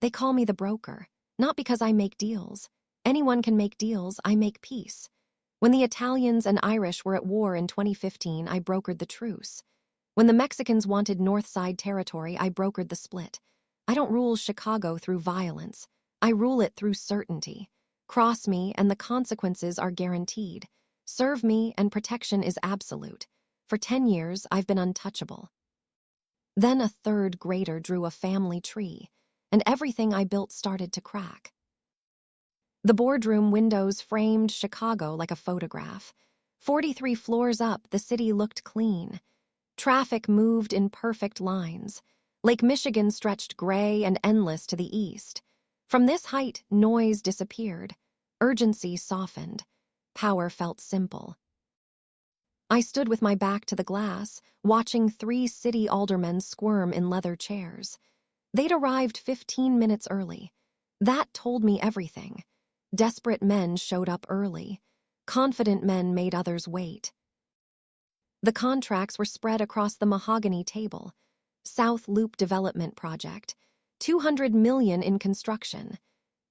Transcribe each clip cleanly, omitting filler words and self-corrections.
They call me the broker, not because I make deals. Anyone can make deals, I make peace. When the Italians and Irish were at war in 2015, I brokered the truce. When the Mexicans wanted North Side territory, I brokered the split. I don't rule Chicago through violence. I rule it through certainty. Cross me and the consequences are guaranteed. Serve me and protection is absolute. For 10 years, I've been untouchable. Then a third grader drew a family tree, and everything I built started to crack. The boardroom windows framed Chicago like a photograph. 43 floors up, the city looked clean. Traffic moved in perfect lines. Lake Michigan stretched gray and endless to the east. From this height, noise disappeared. Urgency softened. Power felt simple. I stood with my back to the glass, watching 3 city aldermen squirm in leather chairs. They'd arrived 15 minutes early. That told me everything. Desperate men showed up early. Confident men made others wait. The contracts were spread across the mahogany table. South Loop Development Project, $200 million in construction.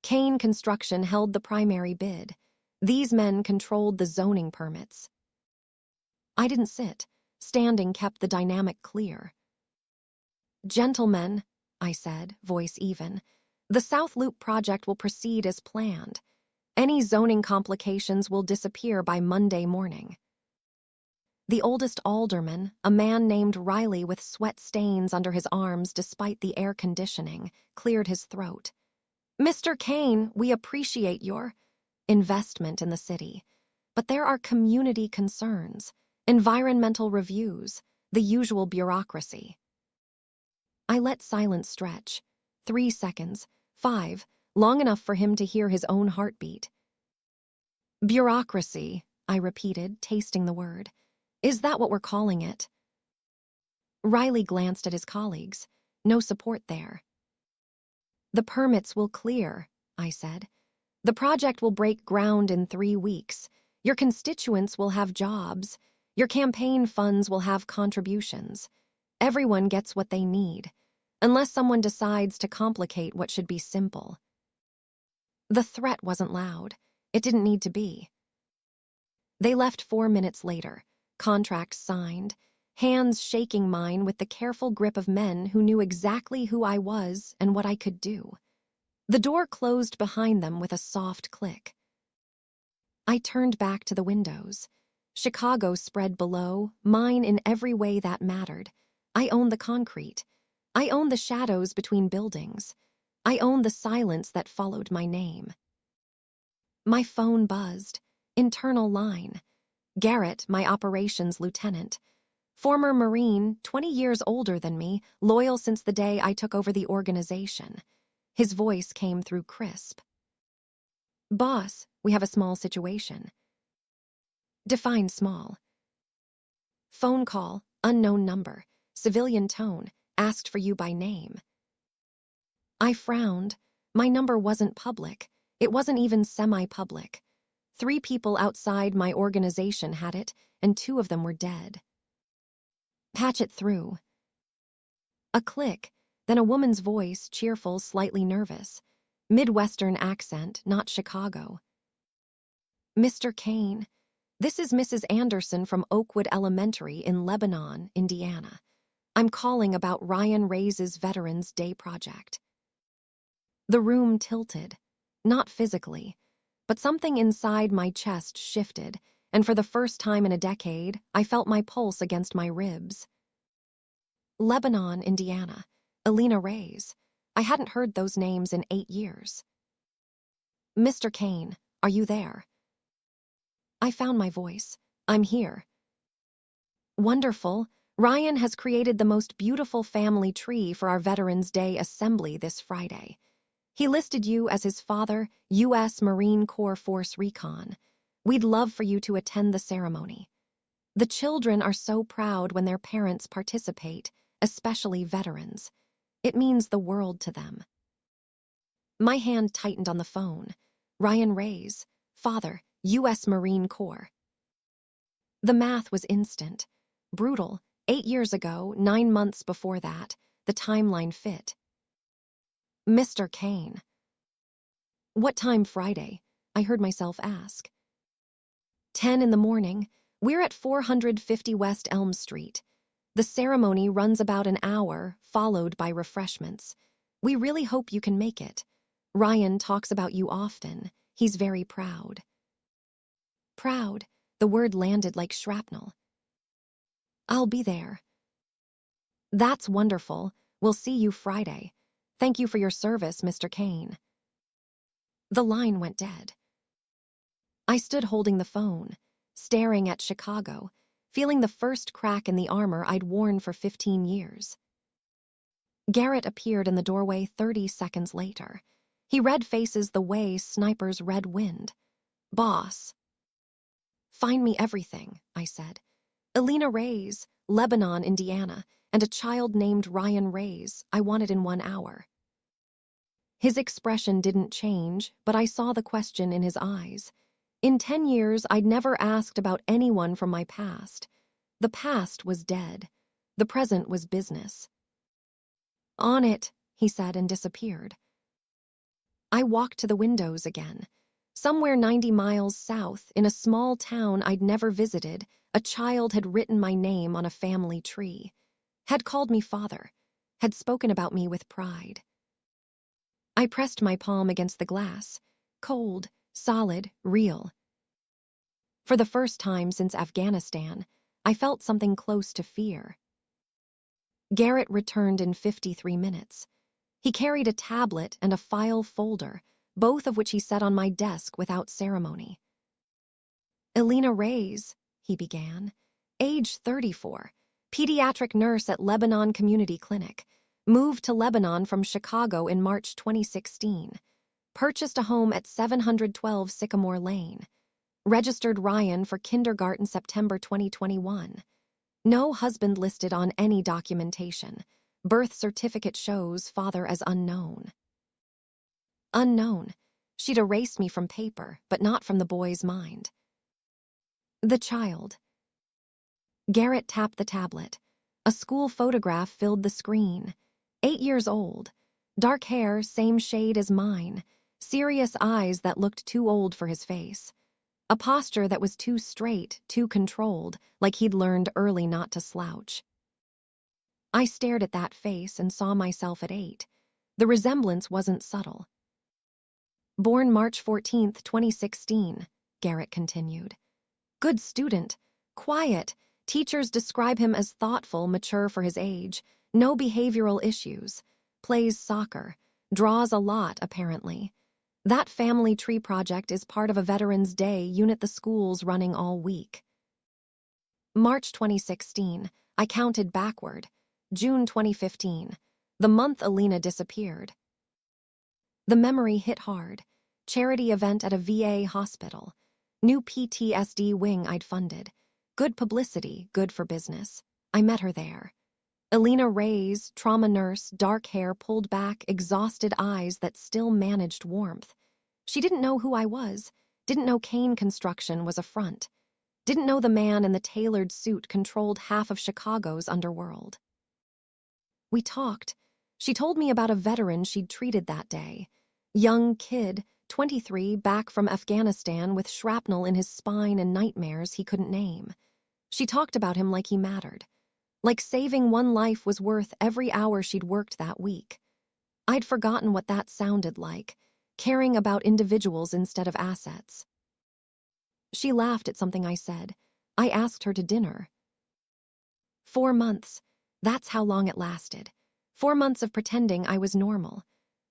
Kane Construction held the primary bid. These men controlled the zoning permits. I didn't sit. Standing kept the dynamic clear. "Gentlemen," I said, voice even, "the South Loop project will proceed as planned. Any zoning complications will disappear by Monday morning." The oldest alderman, a man named Riley with sweat stains under his arms despite the air conditioning, cleared his throat. "Mr. Kane, we appreciate your investment in the city, but there are community concerns, environmental reviews, the usual bureaucracy." I let silence stretch. 3 seconds, 5, long enough for him to hear his own heartbeat. "Bureaucracy," I repeated, tasting the word. "Is that what we're calling it?" Riley glanced at his colleagues. No support there. "The permits will clear," I said. "The project will break ground in 3 weeks. Your constituents will have jobs. Your campaign funds will have contributions. Everyone gets what they need, unless someone decides to complicate what should be simple." The threat wasn't loud. It didn't need to be. They left 4 minutes later, contracts signed, hands shaking mine with the careful grip of men who knew exactly who I was and what I could do. The door closed behind them with a soft click. I turned back to the windows. Chicago spread below, mine in every way that mattered. I owned the concrete. I owned the shadows between buildings. I owned the silence that followed my name. My phone buzzed. Internal line. Garrett, my operations lieutenant. Former Marine, 20 years older than me, loyal since the day I took over the organization. His voice came through crisp. "Boss, we have a small situation." Define small. "Phone call, unknown number, civilian tone, asked for you by name." I frowned. My number wasn't public. It wasn't even semi-public. 3 people outside my organization had it, and 2 of them were dead. "Patch it through." A click, then a woman's voice, cheerful, slightly nervous. Midwestern accent, not Chicago. "Mr. Kane, this is Mrs. Anderson from Oakwood Elementary in Lebanon, Indiana. I'm calling about Ryan Reyes' Veterans Day project." The room tilted, not physically, but something inside my chest shifted, and for the first time in a decade, I felt my pulse against my ribs. Lebanon, Indiana. Elena Reyes. I hadn't heard those names in 8 years. "Mr. Kane, are you there?" I found my voice. "I'm here." "Wonderful. Ryan has created the most beautiful family tree for our Veterans Day assembly this Friday. He listed you as his father, U.S. Marine Corps Force Recon. We'd love for you to attend the ceremony. The children are so proud when their parents participate, especially veterans. It means the world to them." My hand tightened on the phone. Ryan Reyes, father, U.S. Marine Corps. The math was instant. Brutal. 8 years ago, 9 months before that, the timeline fit. Mr. Kane. What time Friday? I heard myself ask. 10 in the morning. We're at 450 West Elm Street. The ceremony runs about an hour, followed by refreshments. We really hope you can make it. Ryan talks about you often. He's very proud. Proud. The word landed like shrapnel. I'll be there. That's wonderful. We'll see you Friday. Thank you for your service, Mr. Kane. The line went dead. I stood holding the phone, staring at Chicago, feeling the first crack in the armor I'd worn for 15 years. Garrett appeared in the doorway 30 seconds later. He read faces the way snipers read wind. Boss. Find me everything, I said. Elena Reyes, Lebanon, Indiana, and a child named Ryan Reyes I wanted in 1 hour. His expression didn't change, but I saw the question in his eyes. In 10 years, I'd never asked about anyone from my past. The past was dead. The present was business. On it, he said and disappeared. I walked to the windows again. Somewhere 90 miles south, in a small town I'd never visited, a child had written my name on a family tree, had called me father, had spoken about me with pride. I pressed my palm against the glass, cold, solid, real. For the first time since Afghanistan, I felt something close to fear. Garrett returned in 53 minutes. He carried a tablet and a file folder, both of which he set on my desk without ceremony. Elena Reyes, he began, age 34, pediatric nurse at Lebanon Community Clinic, moved to Lebanon from Chicago in March 2016, purchased a home at 712 Sycamore Lane, registered Ryan for kindergarten September 2021. No husband listed on any documentation. Birth certificate shows father as unknown. Unknown. She'd erased me from paper, but not from the boy's mind. The child. Garrett tapped the tablet. A school photograph filled the screen. 8 years old. Dark hair, same shade as mine. Serious eyes that looked too old for his face. A posture that was too straight, too controlled, like he'd learned early not to slouch. I stared at that face and saw myself at 8. The resemblance wasn't subtle. Born March 14, 2016, Garrett continued. Good student, quiet. Teachers describe him as thoughtful, mature for his age, no behavioral issues, plays soccer, draws a lot, apparently. That family tree project is part of a Veterans Day unit the school's running all week. March 2016, I counted backward. June 2015, the month Elena disappeared. The memory hit hard. Charity event at a VA hospital. New PTSD wing I'd funded. Good publicity, good for business. I met her there. Elena Reyes, trauma nurse, dark hair pulled back, exhausted eyes that still managed warmth. She didn't know who I was, didn't know Kane Construction was a front, didn't know the man in the tailored suit controlled half of Chicago's underworld. We talked. She told me about a veteran she'd treated that day. Young kid, 23, back from Afghanistan with shrapnel in his spine and nightmares he couldn't name. She talked about him like he mattered. Like saving one life was worth every hour she'd worked that week. I'd forgotten what that sounded like, caring about individuals instead of assets. She laughed at something I said. I asked her to dinner. 4 months. That's how long it lasted. 4 months of pretending I was normal.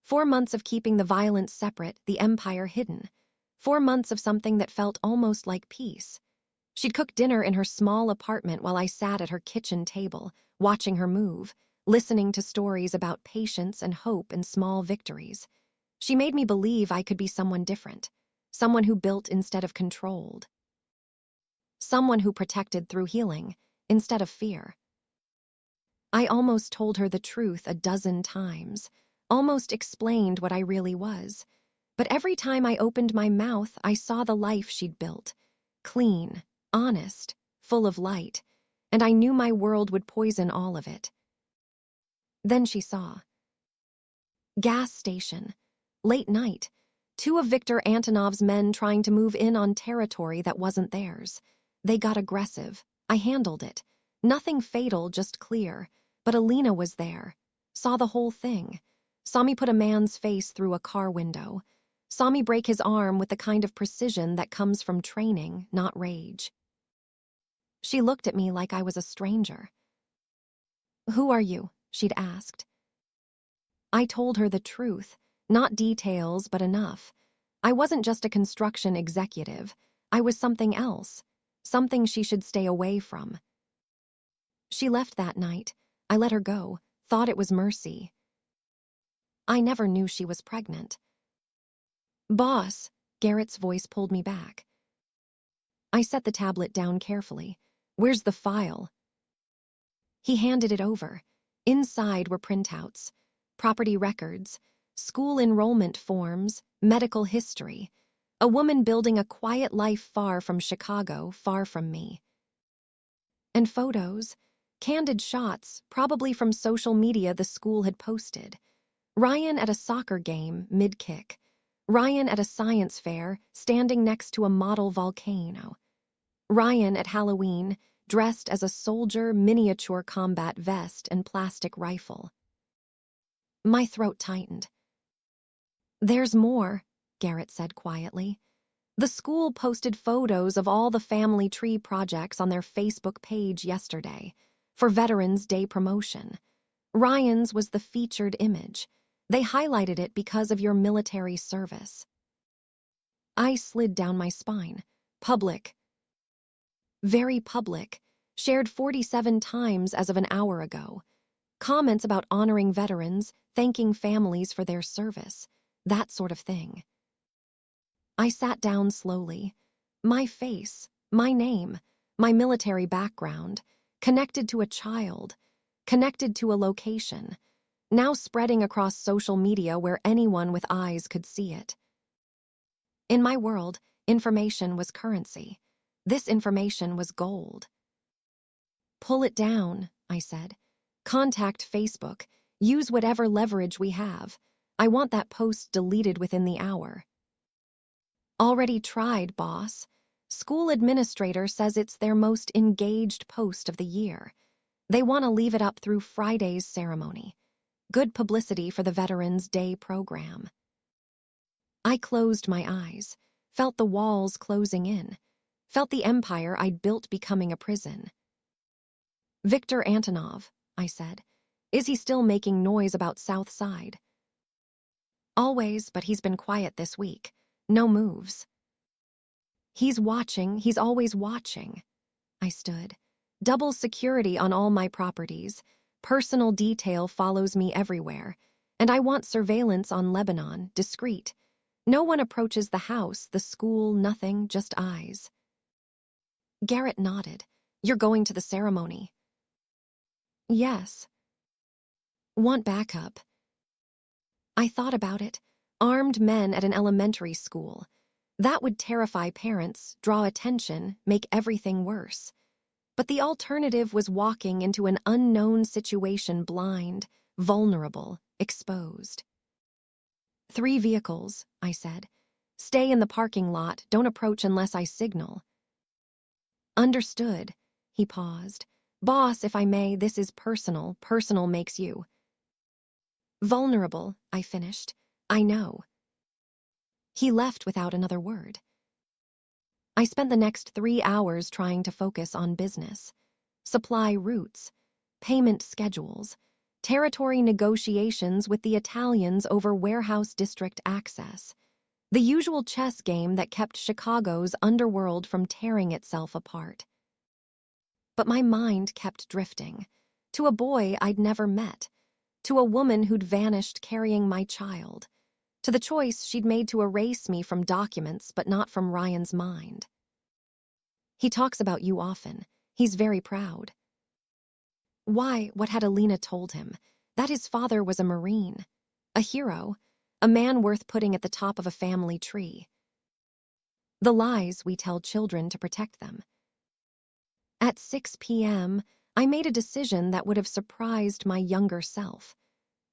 4 months of keeping the violence separate, the empire hidden. 4 months of something that felt almost like peace. She'd cook dinner in her small apartment while I sat at her kitchen table, watching her move, listening to stories about patience and hope and small victories. She made me believe I could be someone different, someone who built instead of controlled. Someone who protected through healing, instead of fear. I almost told her the truth a dozen times, almost explained what I really was. But every time I opened my mouth, I saw the life she'd built. Clean, honest, full of light, and I knew my world would poison all of it. Then she saw. Gas station. Late night. Two of Viktor Antonov's men trying to move in on territory that wasn't theirs. They got aggressive. I handled it. Nothing fatal, just clear. But Alina was there. Saw the whole thing. Saw me put a man's face through a car window. Saw me break his arm with the kind of precision that comes from training, not rage. She looked at me like I was a stranger. "Who are you?" she'd asked. I told her the truth, not details, but enough. I wasn't just a construction executive. I was something else, something she should stay away from. She left that night. I let her go, thought it was mercy. I never knew she was pregnant. "Boss," Garrett's voice pulled me back. I set the tablet down carefully. "Where's the file?" He handed it over. Inside were printouts, property records, school enrollment forms, medical history. A woman building a quiet life far from Chicago, far from me. And photos, candid shots, probably from social media the school had posted. Ryan at a soccer game, mid-kick. Ryan at a science fair, standing next to a model volcano. Ryan at Halloween, dressed as a soldier, miniature combat vest and plastic rifle. My throat tightened. "There's more," Garrett said quietly. "The school posted photos of all the family tree projects on their Facebook page yesterday for Veterans Day promotion. Ryan's was the featured image. They highlighted it because of your military service." I slid down my spine. Public. Very public. Shared 47 times as of an hour ago. Comments about honoring veterans, thanking families for their service. That sort of thing. I sat down slowly. My face, my name, my military background, connected to a child, connected to a location, now spreading across social media where anyone with eyes could see it. In my world, information was currency. This information was gold. "Pull it down," I said. "Contact Facebook. Use whatever leverage we have. I want that post deleted within the hour." "Already tried, boss. School administrator says it's their most engaged post of the year. They want to leave it up through Friday's ceremony. Good publicity for the Veterans Day program." I closed my eyes, felt the walls closing in, felt the empire I'd built becoming a prison. "Viktor Antonov," I said. "Is he still making noise about South Side?" "Always, but he's been quiet this week. No moves." "He's watching, he's always watching." I stood. "Double security on all my properties. Personal detail follows me everywhere. And I want surveillance on Lebanon, discreet. No one approaches the house, the school, nothing, just eyes." Garrett nodded. "You're going to the ceremony?" "Yes." "Want backup?" I thought about it. Armed men at an elementary school. That would terrify parents, draw attention, make everything worse. But the alternative was walking into an unknown situation blind, vulnerable, exposed. "3 vehicles," I said. "Stay in the parking lot, don't approach unless I signal." "Understood." He paused. "Boss, if I may, this is personal. Personal makes you." "Vulnerable," I finished. "I know." He left without another word. I spent the next 3 hours trying to focus on business. Supply routes, payment schedules, territory negotiations with the Italians over warehouse district access. The usual chess game that kept Chicago's underworld from tearing itself apart. But my mind kept drifting. To a boy I'd never met. To a woman who'd vanished carrying my child. To the choice she'd made to erase me from documents but not from Ryan's mind. "He talks about you often. He's very proud." Why, what had Alina told him? That his father was a Marine. A hero. A man worth putting at the top of a family tree. The lies we tell children to protect them. At 6 p.m., I made a decision that would have surprised my younger self.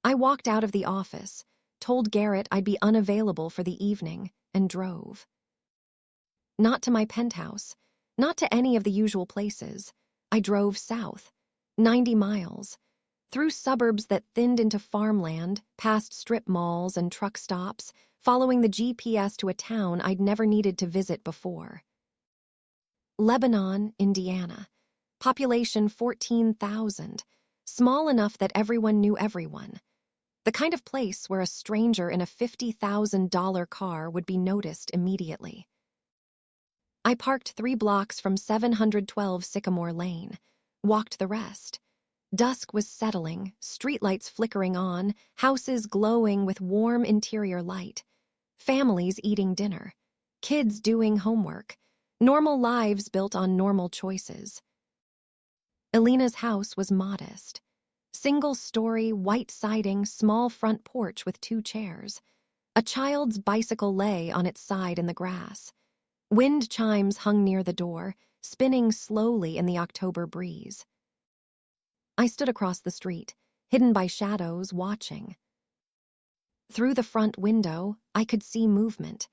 I walked out of the office, told Garrett I'd be unavailable for the evening, and drove. Not to my penthouse, not to any of the usual places. I drove south, 90 miles, through suburbs that thinned into farmland, past strip malls and truck stops, following the GPS to a town I'd never needed to visit before. Lebanon, Indiana. Population 14,000, small enough that everyone knew everyone. The kind of place where a stranger in a $50,000 car would be noticed immediately. I parked 3 blocks from 712 Sycamore Lane, walked the rest. Dusk was settling, streetlights flickering on, houses glowing with warm interior light, families eating dinner, kids doing homework, normal lives built on normal choices. Elena's house was modest. Single-story, white siding, small front porch with 2 chairs. A child's bicycle lay on its side in the grass. Wind chimes hung near the door, spinning slowly in the October breeze. I stood across the street, hidden by shadows, watching. Through the front window, I could see movement.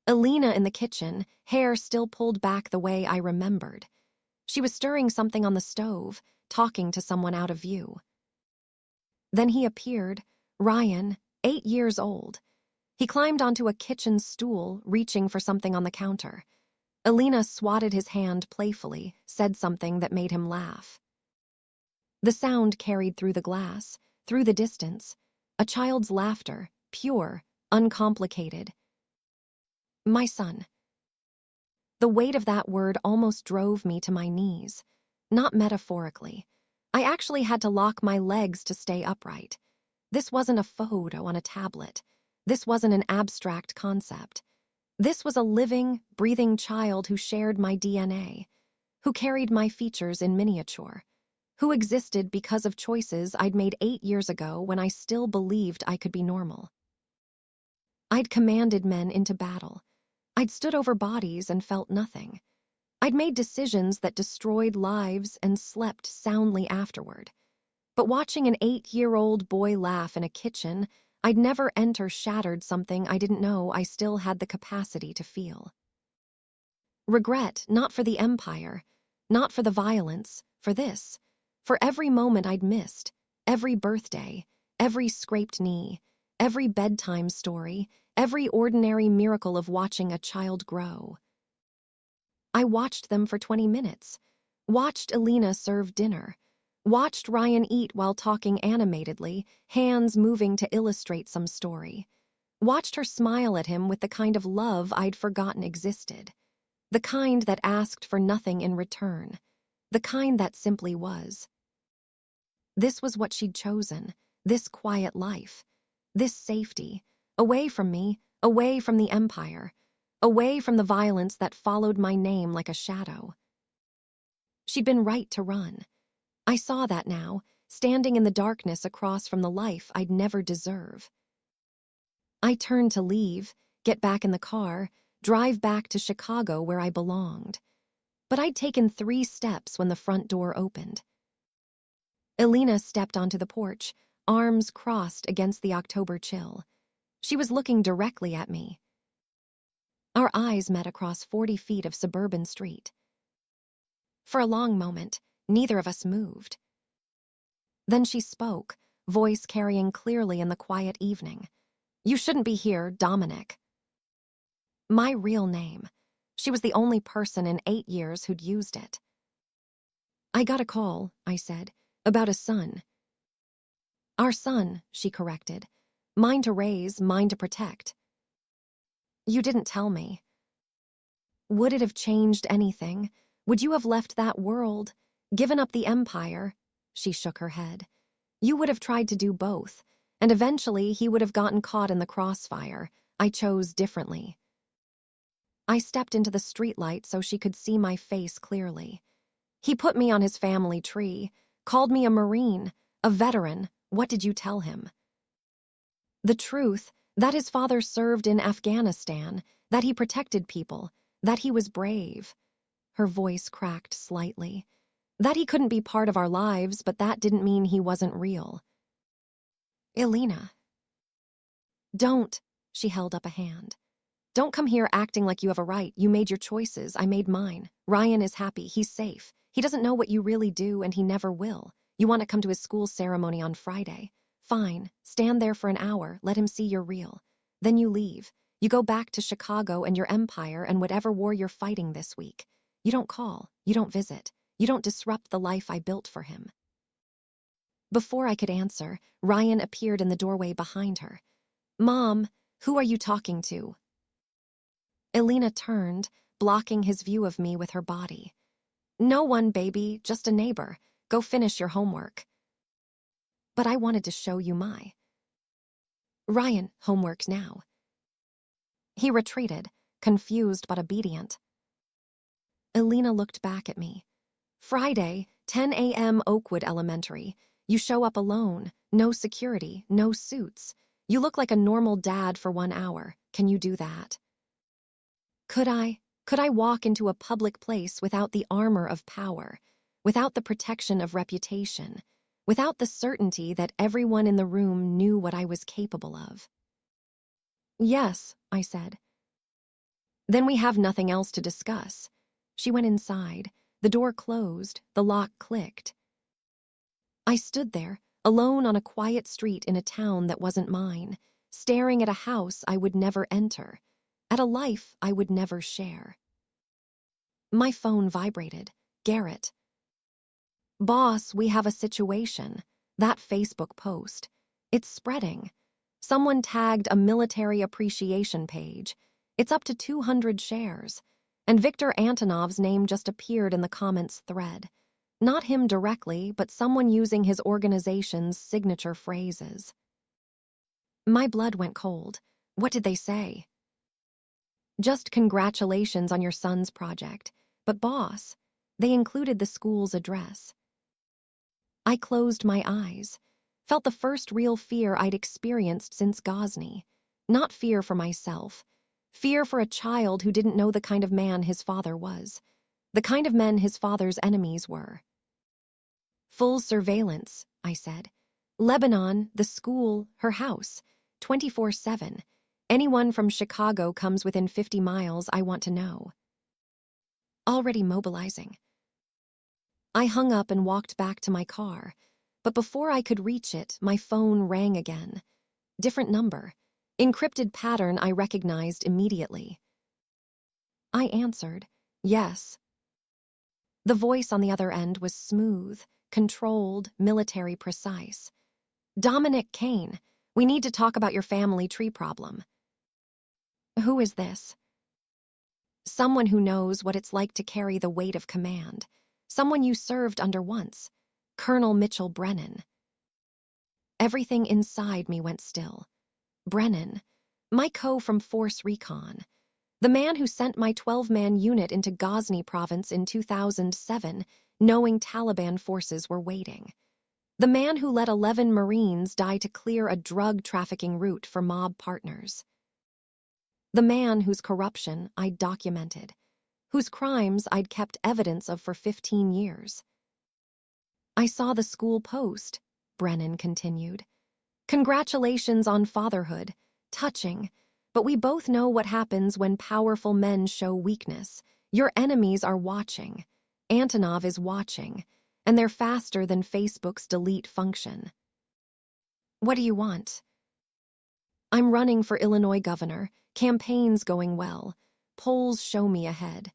Elena in the kitchen, hair still pulled back the way I remembered. She was stirring something on the stove, talking to someone out of view. Then he appeared, Ryan, 8 years old. He climbed onto a kitchen stool, reaching for something on the counter. Elena swatted his hand playfully, said something that made him laugh. The sound carried through the glass, through the distance. A child's laughter, pure, uncomplicated. My son. The weight of that word almost drove me to my knees. Not metaphorically. I actually had to lock my legs to stay upright. This wasn't a photo on a tablet. This wasn't an abstract concept. This was a living, breathing child who shared my DNA, who carried my features in miniature, who existed because of choices I'd made 8 years ago when I still believed I could be normal. I'd commanded men into battle. I'd stood over bodies and felt nothing. I'd made decisions that destroyed lives and slept soundly afterward. But watching an 8-year-old boy laugh in a kitchen, I'd never enter shattered something I didn't know I still had the capacity to feel. Regret, not for the empire, not for the violence, for this, for every moment I'd missed, every birthday, every scraped knee, every bedtime story, every ordinary miracle of watching a child grow. I watched them for 20 minutes, watched Elena serve dinner, watched Ryan eat while talking animatedly, hands moving to illustrate some story, watched her smile at him with the kind of love I'd forgotten existed, the kind that asked for nothing in return, the kind that simply was. This was what she'd chosen, this quiet life, this safety, away from me, away from the empire, away from the violence that followed my name like a shadow. She'd been right to run. I saw that now, standing in the darkness across from the life I'd never deserve. I turned to leave, get back in the car, drive back to Chicago where I belonged. But I'd taken 3 steps when the front door opened. Elena stepped onto the porch, arms crossed against the October chill. She was looking directly at me. Our eyes met across 40 feet of suburban street. For a long moment, neither of us moved. Then she spoke, voice carrying clearly in the quiet evening. "You shouldn't be here, Dominic." My real name. She was the only person in 8 years who'd used it. "I got a call," I said, "about a son." "Our son," she corrected. "Mine to raise, mine to protect." "You didn't tell me." "Would it have changed anything? Would you have left that world, given up the empire?" She shook her head. "You would have tried to do both, and eventually he would have gotten caught in the crossfire. I chose differently." I stepped into the streetlight so she could see my face clearly. "He put me on his family tree, called me a Marine, a veteran. What did you tell him?" "The truth, that his father served in Afghanistan, that he protected people, that he was brave." Her voice cracked slightly. "That he couldn't be part of our lives, but that didn't mean he wasn't real." "Elena." Don't, she held up a hand. Don't come here acting like you have a right. You made your choices. I made mine. Ryan is happy. He's safe. He doesn't know what you really do, and he never will. You want to come to his school ceremony on Friday. Fine. Stand there for an hour. Let him see you're real. Then you leave. You go back to Chicago and your empire and whatever war you're fighting this week. You don't call. You don't visit. You don't disrupt the life I built for him. Before I could answer, Ryan appeared in the doorway behind her. Mom, who are you talking to? Elena turned, blocking his view of me with her body. No one, baby, just a neighbor. Go finish your homework. But I wanted to show you my. Ryan, homework now. He retreated, confused but obedient. Elena looked back at me. Friday, 10 a.m. Oakwood Elementary. You show up alone, no security, no suits. You look like a normal dad for 1 hour. Can you do that? Could I walk into a public place without the armor of power, without the protection of reputation, without the certainty that everyone in the room knew what I was capable of? Yes, I said. Then we have nothing else to discuss. She went inside. The door closed. The lock clicked. I stood there, alone on a quiet street in a town that wasn't mine, staring at a house I would never enter, at a life I would never share. My phone vibrated. Garrett. Boss, we have a situation. That Facebook post. It's spreading. Someone tagged a military appreciation page. It's up to 200 shares. And Viktor Antonov's name just appeared in the comments thread. Not him directly, but someone using his organization's signature phrases. My blood went cold. What did they say? Just congratulations on your son's project. But boss, they included the school's address. I closed my eyes, felt the first real fear I'd experienced since Ghazni. Not fear for myself, fear for a child who didn't know the kind of man his father was, the kind of men his father's enemies were. Full surveillance, I said. Lebanon, the school, her house, 24/7. Anyone from Chicago comes within 50 miles, I want to know. Already mobilizing. I hung up and walked back to my car, but before I could reach it, my phone rang again. Different number. Encrypted pattern I recognized immediately. I answered, yes. The voice on the other end was smooth, controlled, military precise. Dominic Kane, we need to talk about your family tree problem. Who is this? Someone who knows what it's like to carry the weight of command. Someone you served under once. Colonel Mitchell Brennan. Everything inside me went still. Brennan, my co from Force Recon. The man who sent my 12-man unit into Ghazni province in 2007, knowing Taliban forces were waiting. The man who let 11 Marines die to clear a drug trafficking route for mob partners. The man whose corruption I'd documented, whose crimes I'd kept evidence of for 15 years. I saw the school post, Brennan continued. Congratulations on fatherhood. Touching. But we both know what happens when powerful men show weakness. Your enemies are watching. Antonov is watching. And they're faster than Facebook's delete function. What do you want? I'm running for Illinois governor. Campaign's going well. Polls show me ahead.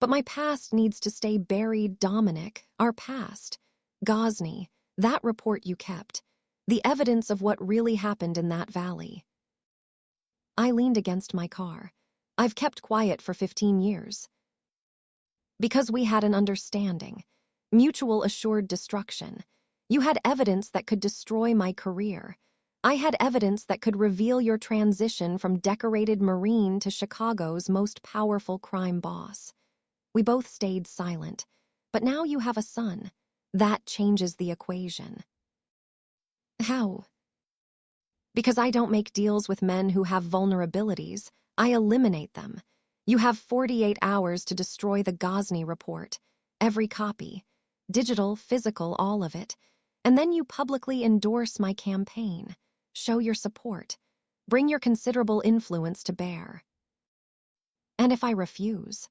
But my past needs to stay buried. Dominic, our past. Ghazni, that report you kept. The evidence of what really happened in that valley. I leaned against my car. I've kept quiet for 15 years. Because we had an understanding. Mutual assured destruction. You had evidence that could destroy my career. I had evidence that could reveal your transition from decorated Marine to Chicago's most powerful crime boss. We both stayed silent. But now you have a son. That changes the equation. How? Because I don't make deals with men who have vulnerabilities. I eliminate them. You have 48 hours to destroy the Ghazni report. Every copy. Digital, physical, all of it. And then you publicly endorse my campaign. Show your support. Bring your considerable influence to bear. And if I refuse?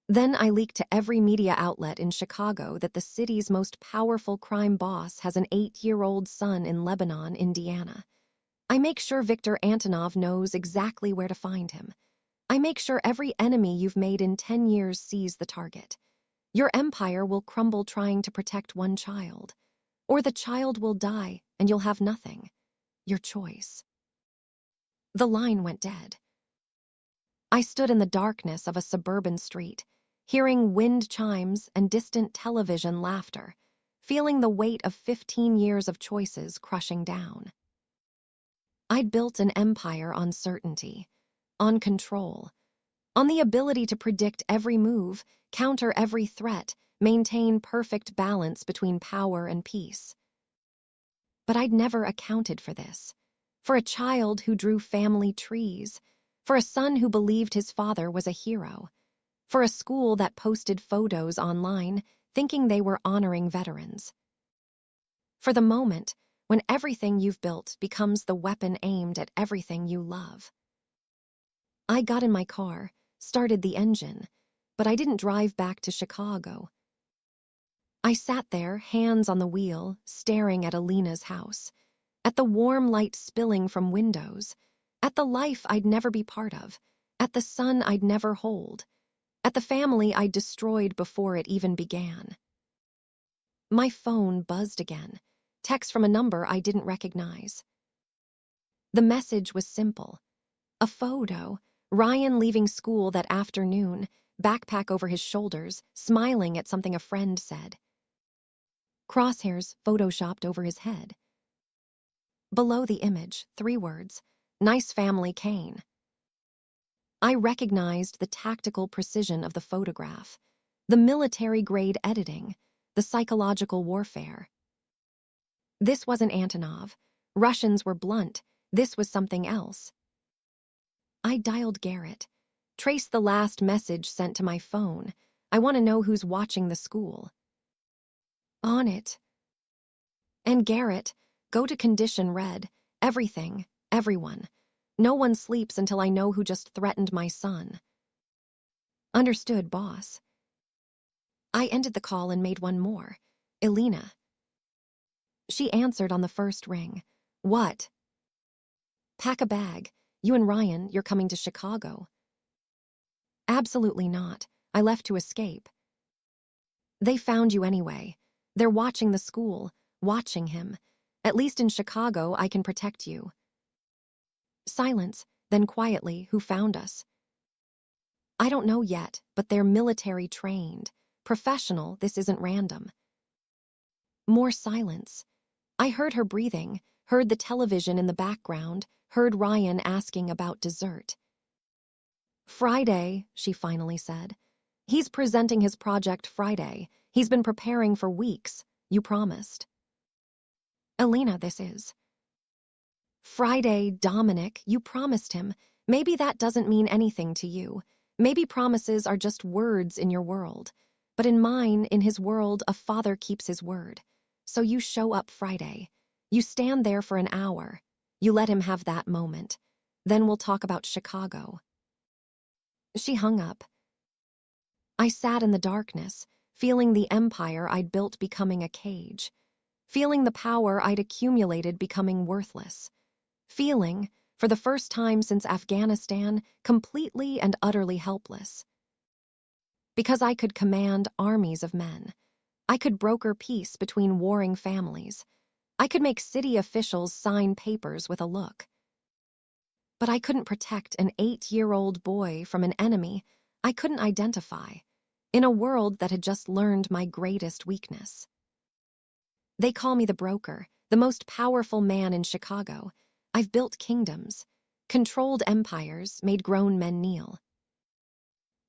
Then I leak to every media outlet in Chicago that the city's most powerful crime boss has an 8-year-old son in Lebanon, Indiana. I make sure Viktor Antonov knows exactly where to find him. I make sure every enemy you've made in 10 years sees the target. Your empire will crumble trying to protect one child. Or the child will die and you'll have nothing. Your choice. The line went dead. I stood in the darkness of a suburban street, hearing wind chimes and distant television laughter, feeling the weight of 15 years of choices crushing down. I'd built an empire on certainty, on control, on the ability to predict every move, counter every threat, maintain perfect balance between power and peace. But I'd never accounted for this. For a child who drew family trees, for a son who believed his father was a hero, for a school that posted photos online thinking they were honoring veterans. For the moment when everything you've built becomes the weapon aimed at everything you love. I got in my car, started the engine, but I didn't drive back to Chicago. I sat there, hands on the wheel, staring at Alina's house, at the warm light spilling from windows, at the life I'd never be part of, at the son I'd never hold, at the family I'd destroyed before it even began. My phone buzzed again, text from a number I didn't recognize. The message was simple. A photo, Ryan leaving school that afternoon, backpack over his shoulders, smiling at something a friend said. Crosshairs photoshopped over his head. Below the image, 3 words, "Nice family, Kane." I recognized the tactical precision of the photograph, the military-grade editing, the psychological warfare. This wasn't Antonov. Russians were blunt. This was something else. I dialed Garrett, traced the last message sent to my phone. I want to know who's watching the school. On it. And Garrett, go to condition red. Everything, everyone. No one sleeps until I know who just threatened my son. Understood, boss. I ended the call and made one more. Elena. She answered on the first ring. What? Pack a bag. You and Ryan, you're coming to Chicago. Absolutely not. I left to escape. They found you anyway. They're watching the school, watching him. At least in Chicago, I can protect you. Silence, then quietly, who found us? I don't know yet, but they're military trained. Professional, this isn't random. More silence. I heard her breathing, heard the television in the background, heard Ryan asking about dessert. Friday, she finally said. He's presenting his project Friday. He's been preparing for weeks. You promised. Elena, this is. Friday, Dominic, you promised him. Maybe that doesn't mean anything to you. Maybe promises are just words in your world. But in mine, in his world, a father keeps his word. So you show up Friday. You stand there for an hour. You let him have that moment. Then we'll talk about Chicago. She hung up. I sat in the darkness, feeling the empire I'd built becoming a cage. Feeling the power I'd accumulated becoming worthless. Feeling, for the first time since Afghanistan, completely and utterly helpless. Because I could command armies of men. I could broker peace between warring families. I could make city officials sign papers with a look. But I couldn't protect an 8-year-old boy from an enemy I couldn't identify, in a world that had just learned my greatest weakness. They call me the broker, the most powerful man in Chicago. I've built kingdoms, controlled empires, made grown men kneel.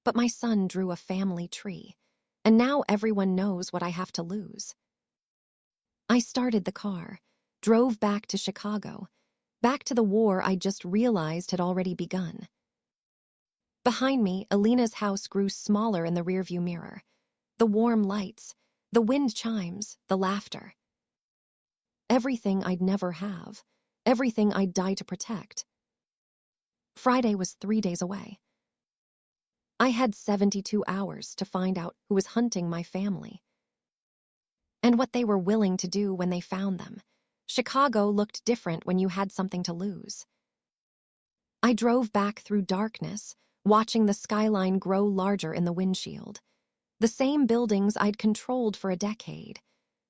But my son drew a family tree, and now everyone knows what I have to lose. I started the car, drove back to Chicago, back to the war I just realized had already begun. Behind me, Alina's house grew smaller in the rearview mirror. The warm lights, the wind chimes, the laughter. Everything I'd never have, everything I'd die to protect. Friday was 3 days away. I had 72 hours to find out who was hunting my family and what they were willing to do when they found them. Chicago looked different when you had something to lose. I drove back through darkness, watching the skyline grow larger in the windshield. The same buildings I'd controlled for a decade.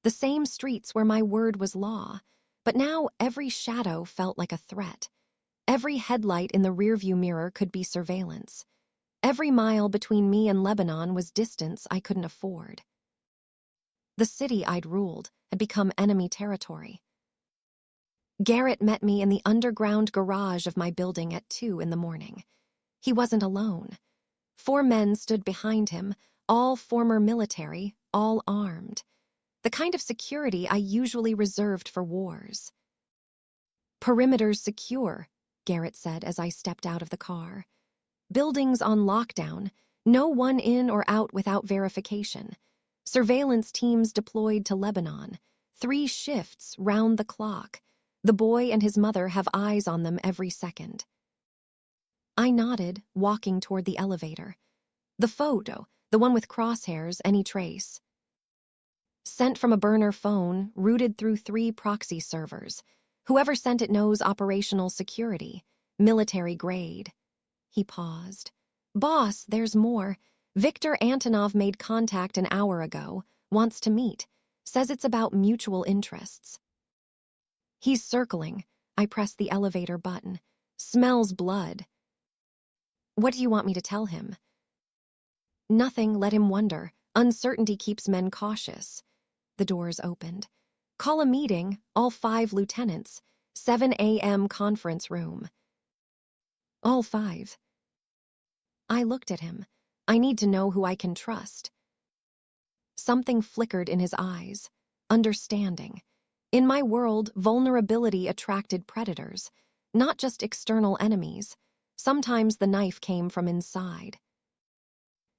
The same streets where my word was law. But now every shadow felt like a threat. Every headlight in the rearview mirror could be surveillance. Every mile between me and Lebanon was distance I couldn't afford. The city I'd ruled had become enemy territory. Garrett met me in the underground garage of my building at 2 in the morning. He wasn't alone. 4 men stood behind him, all former military, all armed. The kind of security I usually reserved for wars. "Perimeters secure," Garrett said as I stepped out of the car. "Buildings on lockdown, no one in or out without verification. Surveillance teams deployed to Lebanon, 3 shifts round the clock. The boy and his mother have eyes on them every second." I nodded, walking toward the elevator. "The photo, the one with crosshairs, any trace?" "Sent from a burner phone, routed through 3 proxy servers. Whoever sent it knows operational security, military grade." He paused. "Boss, there's more. Viktor Antonov made contact an hour ago, wants to meet, says it's about mutual interests." "He's circling." I pressed the elevator button. "Smells blood." "What do you want me to tell him?" "Nothing, let him wonder. Uncertainty keeps men cautious." The doors opened. "Call a meeting, all 5 lieutenants. 7 a.m. conference room." "All 5. I looked at him. I need to know who I can trust. Something flickered in his eyes. Understanding. In my world, vulnerability attracted predators, not just external enemies. Sometimes the knife came from inside.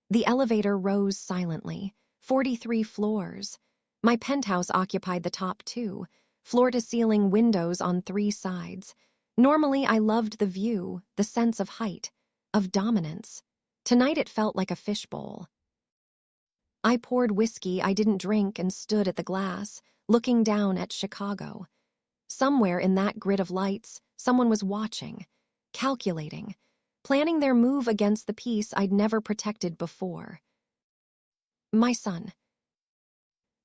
The elevator rose silently. 43 floors. My penthouse occupied the top 2, floor-to-ceiling windows on 3 sides. Normally, I loved the view, the sense of height, of dominance. Tonight it felt like a fishbowl. I poured whiskey I didn't drink and stood at the glass, looking down at Chicago. Somewhere in that grid of lights, someone was watching, calculating, planning their move against the peace I'd never protected before. My son.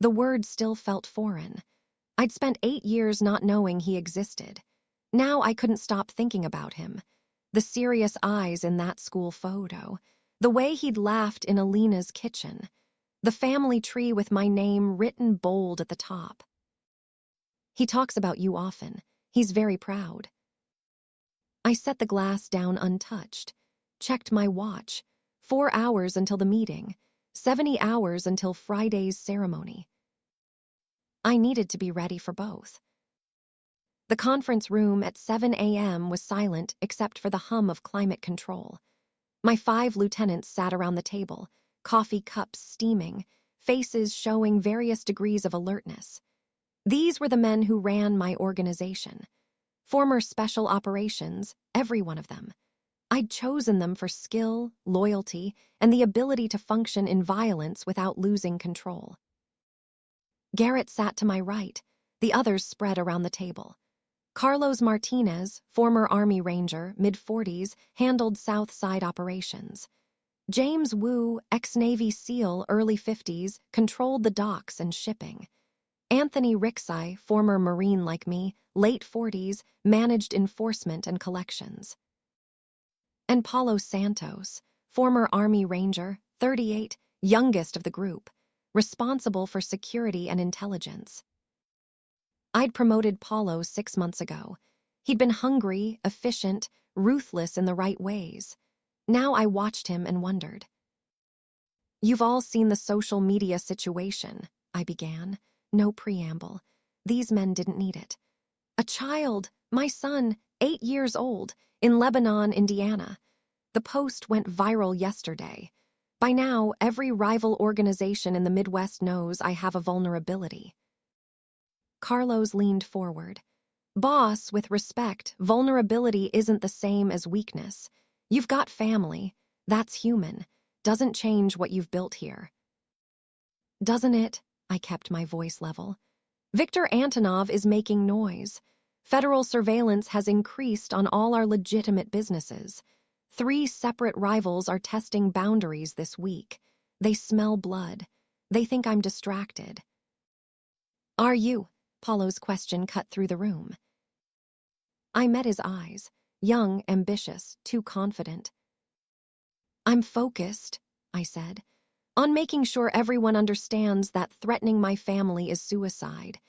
The word still felt foreign. I'd spent 8 years not knowing he existed. Now I couldn't stop thinking about him. The serious eyes in that school photo. The way he'd laughed in Alina's kitchen. The family tree with my name written bold at the top. "He talks about you often. He's very proud." I set the glass down untouched. Checked my watch. 4 hours until the meeting. 70 hours until Friday's ceremony. I needed to be ready for both. The conference room at 7 a.m. was silent except for the hum of climate control. My 5 lieutenants sat around the table, coffee cups steaming, faces showing various degrees of alertness. These were the men who ran my organization. Former special operations, every one of them. I'd chosen them for skill, loyalty, and the ability to function in violence without losing control. Garrett sat to my right, the others spread around the table. Carlos Martinez, former Army Ranger, mid-40s, handled South Side operations. James Wu, ex-Navy SEAL, early 50s, controlled the docks and shipping. Anthony Rixai, former Marine like me, late 40s, managed enforcement and collections. And Paulo Santos, former Army Ranger, 38, youngest of the group, responsible for security and intelligence. I'd promoted Paulo 6 months ago. He'd been hungry, efficient, ruthless in the right ways. Now I watched him and wondered. "You've all seen the social media situation," I began. No preamble. These men didn't need it. "A child, my son, 8 years old, in Lebanon, Indiana. The post went viral yesterday. By now, every rival organization in the Midwest knows I have a vulnerability." Carlos leaned forward. Boss, with respect, vulnerability isn't the same as weakness. You've got family. That's human. Doesn't change what you've built here. Doesn't it? I kept my voice level. Viktor Antonov is making noise. Federal surveillance has increased on all our legitimate businesses. 3 separate rivals are testing boundaries this week. They smell blood. They think I'm distracted. Are you? Paulo's question cut through the room. I met his eyes. Young, ambitious, too confident. I'm focused, I said, on making sure everyone understands that threatening my family is suicide.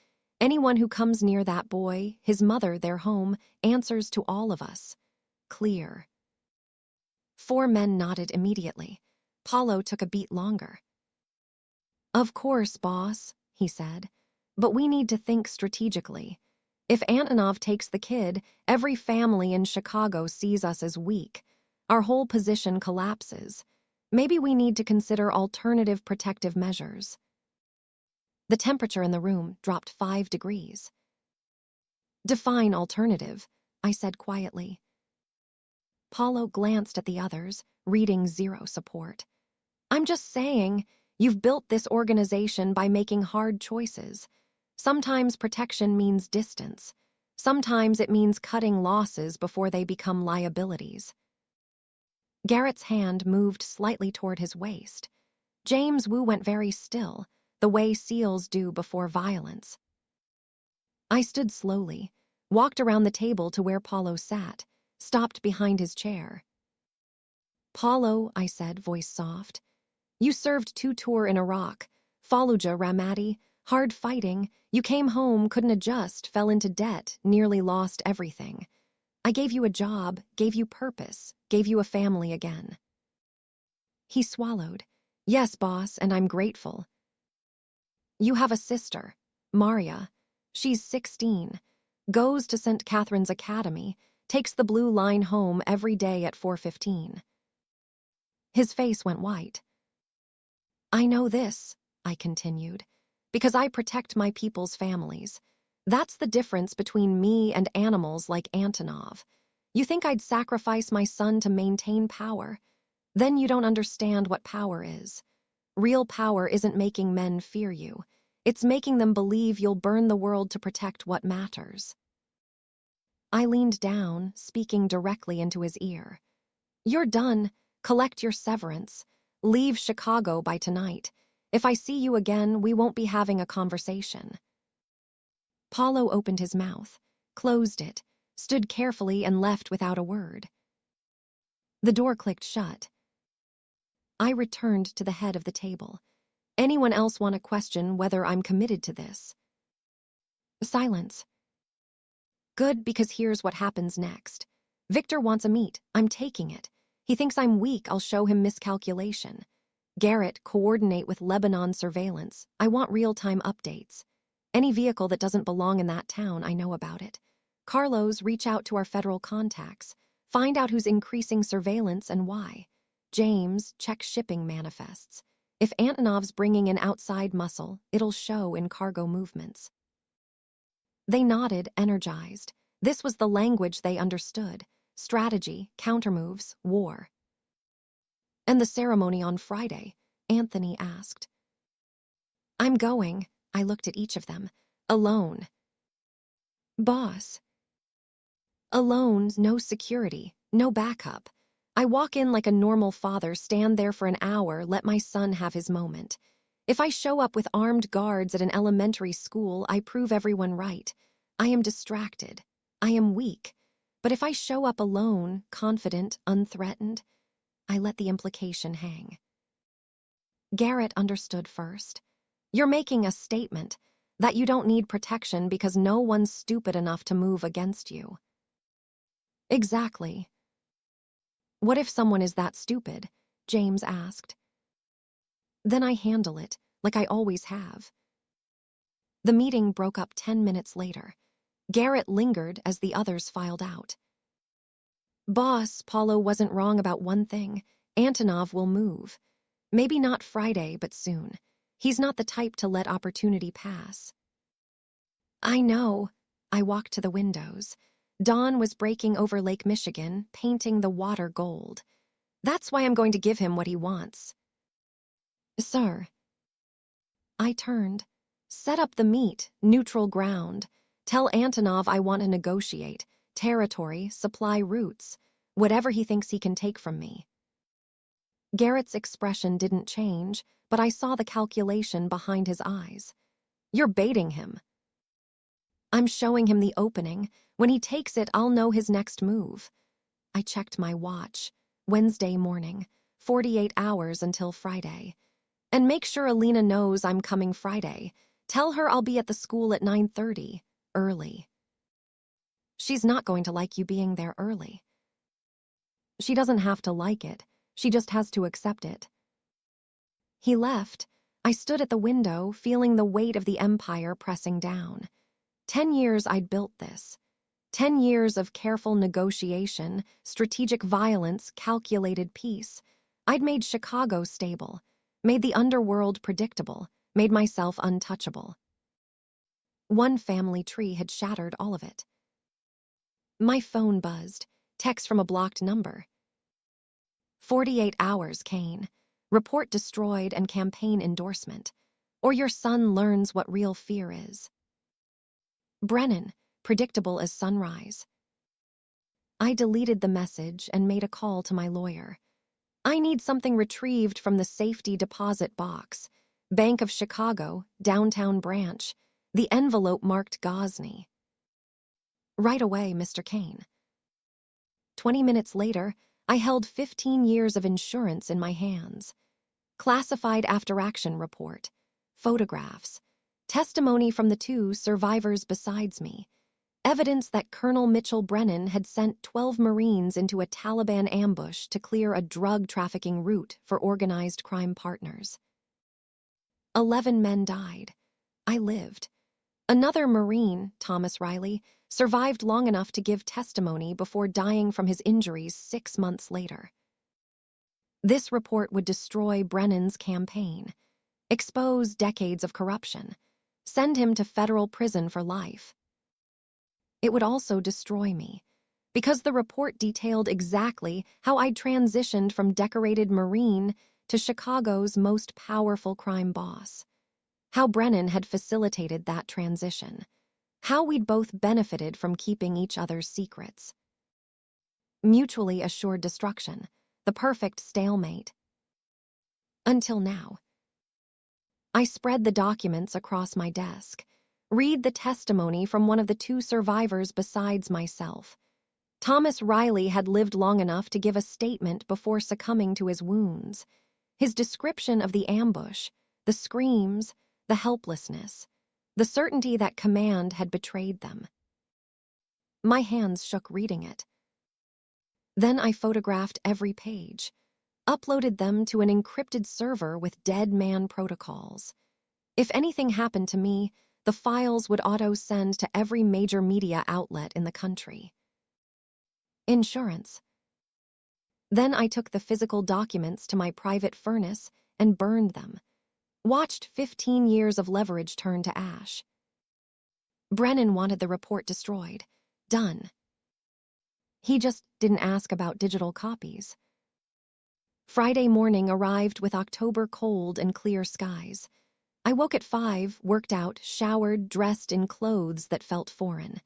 Anyone who comes near that boy, his mother, their home, answers to all of us. Clear. 4 men nodded immediately. Paulo took a beat longer. Of course, boss, he said, but we need to think strategically. If Antonov takes the kid, every family in Chicago sees us as weak. Our whole position collapses. Maybe we need to consider alternative protective measures. The temperature in the room dropped 5 degrees. Define alternative, I said quietly. Paulo glanced at the others, reading zero support. I'm just saying, you've built this organization by making hard choices. Sometimes protection means distance. Sometimes it means cutting losses before they become liabilities. Garrett's hand moved slightly toward his waist. James Wu went very still, the way seals do before violence. I stood slowly, walked around the table to where Paulo sat, stopped behind his chair. Paulo, I said, voice soft, you served 2 tours in Iraq, Fallujah, Ramadi, hard fighting. You came home, couldn't adjust, fell into debt, nearly lost everything. I gave you a job, gave you purpose, gave you a family again. He swallowed. Yes, boss, and I'm grateful. You have a sister, Maria. She's 16, goes to St. Catherine's Academy, takes the blue line home every day at 4:15. His face went white. I know this, I continued, because I protect my people's families. That's the difference between me and animals like Antonov. You think I'd sacrifice my son to maintain power? Then you don't understand what power is. Real power isn't making men fear you. It's making them believe you'll burn the world to protect what matters. I leaned down, speaking directly into his ear. You're done. Collect your severance. Leave Chicago by tonight. If I see you again, we won't be having a conversation. Paulo opened his mouth, closed it, stood carefully and left without a word. The door clicked shut. I returned to the head of the table. Anyone else want to question whether I'm committed to this? Silence. Good, because here's what happens next. Viktor wants a meet. I'm taking it. He thinks I'm weak. I'll show him miscalculation. Garrett, coordinate with Lebanon surveillance. I want real-time updates. Any vehicle that doesn't belong in that town, I know about it. Carlos, reach out to our federal contacts. Find out who's increasing surveillance and why. James, check shipping manifests. If Antonov's bringing in outside muscle, it'll show in cargo movements. They nodded, energized. This was the language they understood. Strategy, countermoves, war. And the ceremony on Friday? Anthony asked. I'm going. I looked at each of them. Alone. Boss. Alone, no security, no backup. I walk in like a normal father, stand there for an hour, let my son have his moment. If I show up with armed guards at an elementary school, I prove everyone right. I am distracted. I am weak. But if I show up alone, confident, unthreatened, I let the implication hang. Garrett understood first. You're making a statement that you don't need protection because no one's stupid enough to move against you. Exactly. What if someone is that stupid? James asked. Then I handle it, like I always have. The meeting broke up 10 minutes later. Garrett lingered as the others filed out. Boss, Paulo wasn't wrong about one thing. Antonov will move. Maybe not Friday, but soon. He's not the type to let opportunity pass. I know, I walked to the windows. Dawn was breaking over Lake Michigan, painting the water gold. That's why I'm going to give him what he wants. Sir. I turned. Set up the meet, neutral ground. Tell Antonov I want to negotiate. Territory, supply routes. Whatever he thinks he can take from me. Garrett's expression didn't change, but I saw the calculation behind his eyes. You're baiting him. I'm showing him the opening. When he takes it, I'll know his next move. I checked my watch. Wednesday morning, 48 hours until Friday. And make sure Alina knows I'm coming Friday. Tell her I'll be at the school at 9:30, early. She's not going to like you being there early. She doesn't have to like it. She just has to accept it. He left. I stood at the window, feeling the weight of the empire pressing down. 10 years I'd built this. 10 years of careful negotiation, strategic violence, calculated peace. I'd made Chicago stable, made the underworld predictable, made myself untouchable. One family tree had shattered all of it. My phone buzzed, text from a blocked number. 48 hours, Kane. Report destroyed and campaign endorsement. Or your son learns what real fear is. Brennan, predictable as sunrise. I deleted the message and made a call to my lawyer. I need something retrieved from the safety deposit box. Bank of Chicago, downtown branch. The envelope marked Ghazni. Right away, Mr. Kane. 20 minutes later, I held 15 years of insurance in my hands. Classified after-action report. Photographs. Testimony from the 2 survivors besides me. Evidence that Colonel Mitchell Brennan had sent 12 Marines into a Taliban ambush to clear a drug trafficking route for organized crime partners. 11 men died. I lived. Another Marine, Thomas Riley, survived long enough to give testimony before dying from his injuries 6 months later. This report would destroy Brennan's campaign, expose decades of corruption, send him to federal prison for life. It would also destroy me, because the report detailed exactly how I'd transitioned from decorated Marine to Chicago's most powerful crime boss. How Brennan had facilitated that transition. How we'd both benefited from keeping each other's secrets. Mutually assured destruction, the perfect stalemate. Until now. I spread the documents across my desk. Read the testimony from one of the 2 survivors besides myself. Thomas Riley had lived long enough to give a statement before succumbing to his wounds. His description of the ambush, the screams, the helplessness, the certainty that command had betrayed them. My hands shook reading it. Then I photographed every page, uploaded them to an encrypted server with dead man protocols. If anything happened to me, the files would auto-send to every major media outlet in the country. Insurance. Then I took the physical documents to my private furnace and burned them. Watched 15 years of leverage turn to ash. Brennan wanted the report destroyed. Done. He just didn't ask about digital copies. Friday morning arrived with October cold and clear skies. I woke at 5, worked out, showered, dressed in clothes that felt foreign.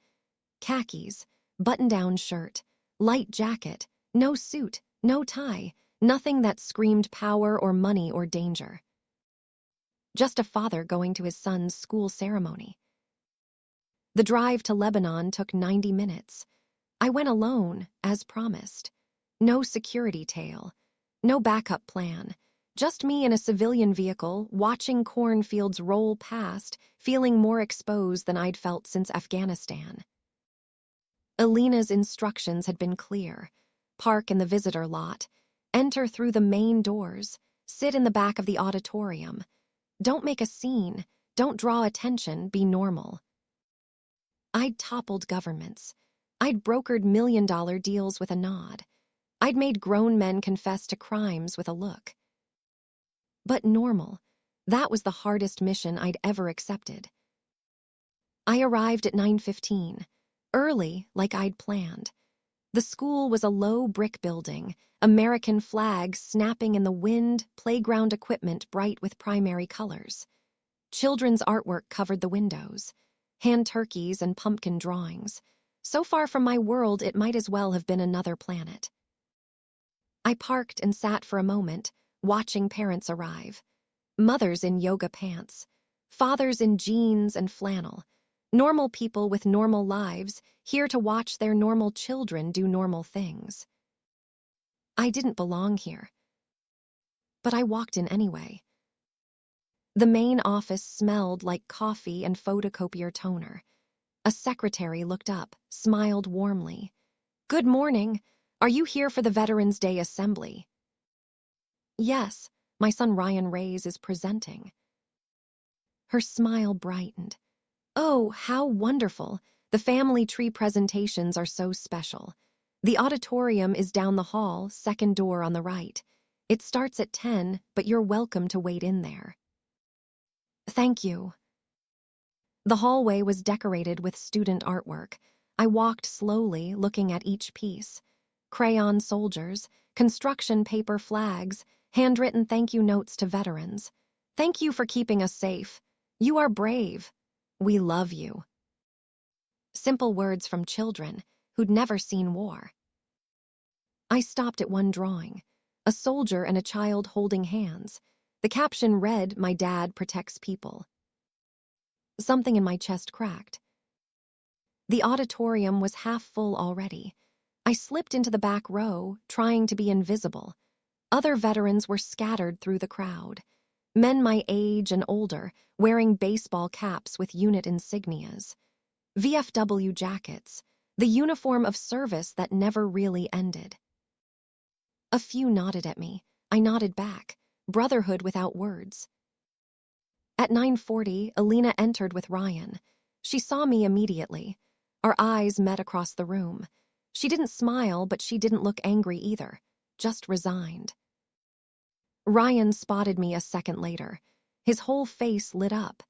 Khakis, button-down shirt, light jacket, no suit, no tie, nothing that screamed power or money or danger. Just a father going to his son's school ceremony. The drive to Lebanon took 90 minutes. I went alone, as promised. No security tail, no backup plan. Just me in a civilian vehicle, watching cornfields roll past, feeling more exposed than I'd felt since Afghanistan. Alina's instructions had been clear. Park in the visitor lot. Enter through the main doors. Sit in the back of the auditorium. Don't make a scene. Don't draw attention. Be normal. I'd toppled governments. I'd brokered million-dollar deals with a nod. I'd made grown men confess to crimes with a look. But normal, that was the hardest mission I'd ever accepted. I arrived at 9:15, early like I'd planned. The school was a low brick building, American flags snapping in the wind, playground equipment bright with primary colors. Children's artwork covered the windows, hand turkeys and pumpkin drawings. So far from my world, it might as well have been another planet. I parked and sat for a moment, watching parents arrive. Mothers in yoga pants, fathers in jeans and flannel. Normal people with normal lives, here to watch their normal children do normal things. I didn't belong here, but I walked in anyway. The main office smelled like coffee and photocopier toner. A secretary looked up, smiled warmly. "Good morning. Are you here for the Veterans Day Assembly?" "Yes, my son Ryan Reyes is presenting." Her smile brightened. "Oh, how wonderful. The family tree presentations are so special. The auditorium is down the hall, second door on the right. It starts at 10, but you're welcome to wait in there." "Thank you." The hallway was decorated with student artwork. I walked slowly, looking at each piece. Crayon soldiers, construction paper flags, handwritten thank you notes to veterans. "Thank you for keeping us safe. You are brave. We love you." Simple words from children who'd never seen war. I stopped at one drawing, a soldier and a child holding hands. The caption read, "My dad protects people." Something in my chest cracked. The auditorium was half full already. I slipped into the back row, trying to be invisible. Other veterans were scattered through the crowd. Men my age and older, wearing baseball caps with unit insignias. VFW jackets, the uniform of service that never really ended. A few nodded at me. I nodded back. Brotherhood without words. At 9:40, Alina entered with Ryan. She saw me immediately. Our eyes met across the room. She didn't smile, but she didn't look angry either, just resigned. Ryan spotted me a second later. His whole face lit up.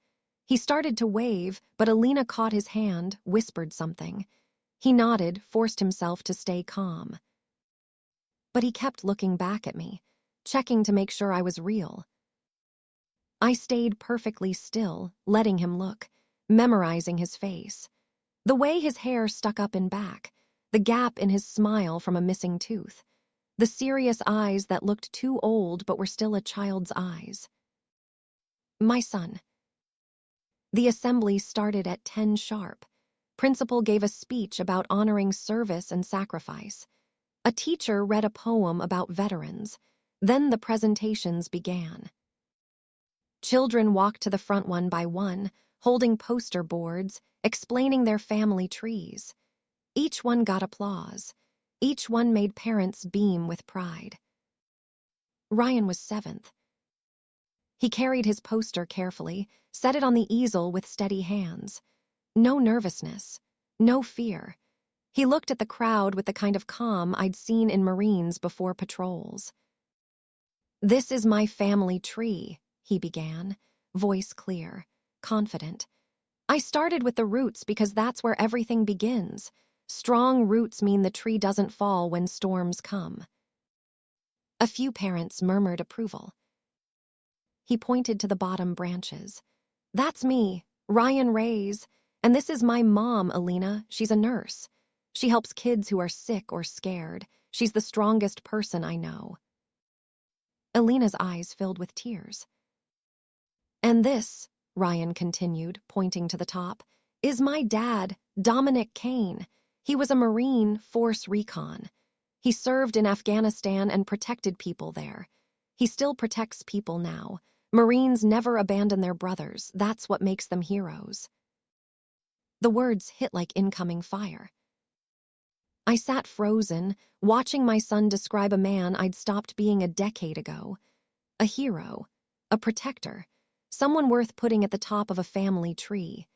He started to wave, but Alina caught his hand, whispered something. He nodded, forced himself to stay calm. But he kept looking back at me, checking to make sure I was real. I stayed perfectly still, letting him look, memorizing his face. The way his hair stuck up and back, the gap in his smile from a missing tooth, the serious eyes that looked too old but were still a child's eyes. My son. The assembly started at 10 sharp. Principal gave a speech about honoring service and sacrifice. A teacher read a poem about veterans. Then the presentations began. Children walked to the front one by one, holding poster boards, explaining their family trees. Each one got applause. Each one made parents beam with pride. Ryan was 7th. He carried his poster carefully, set it on the easel with steady hands. No nervousness, no fear. He looked at the crowd with the kind of calm I'd seen in Marines before patrols. "This is my family tree," he began, voice clear, confident. "I started with the roots because that's where everything begins. Strong roots mean the tree doesn't fall when storms come." A few parents murmured approval. He pointed to the bottom branches. "That's me, Ryan Reyes, and this is my mom, Alina. She's a nurse. She helps kids who are sick or scared. She's the strongest person I know." Alina's eyes filled with tears. "And this," Ryan continued, pointing to the top, "is my dad, Dominic Kane. He was a Marine, Force Recon. He served in Afghanistan and protected people there. He still protects people now. Marines never abandon their brothers. That's what makes them heroes." The words hit like incoming fire. I sat frozen, watching my son describe a man I'd stopped being a decade ago. A hero, a protector, someone worth putting at the top of a family tree.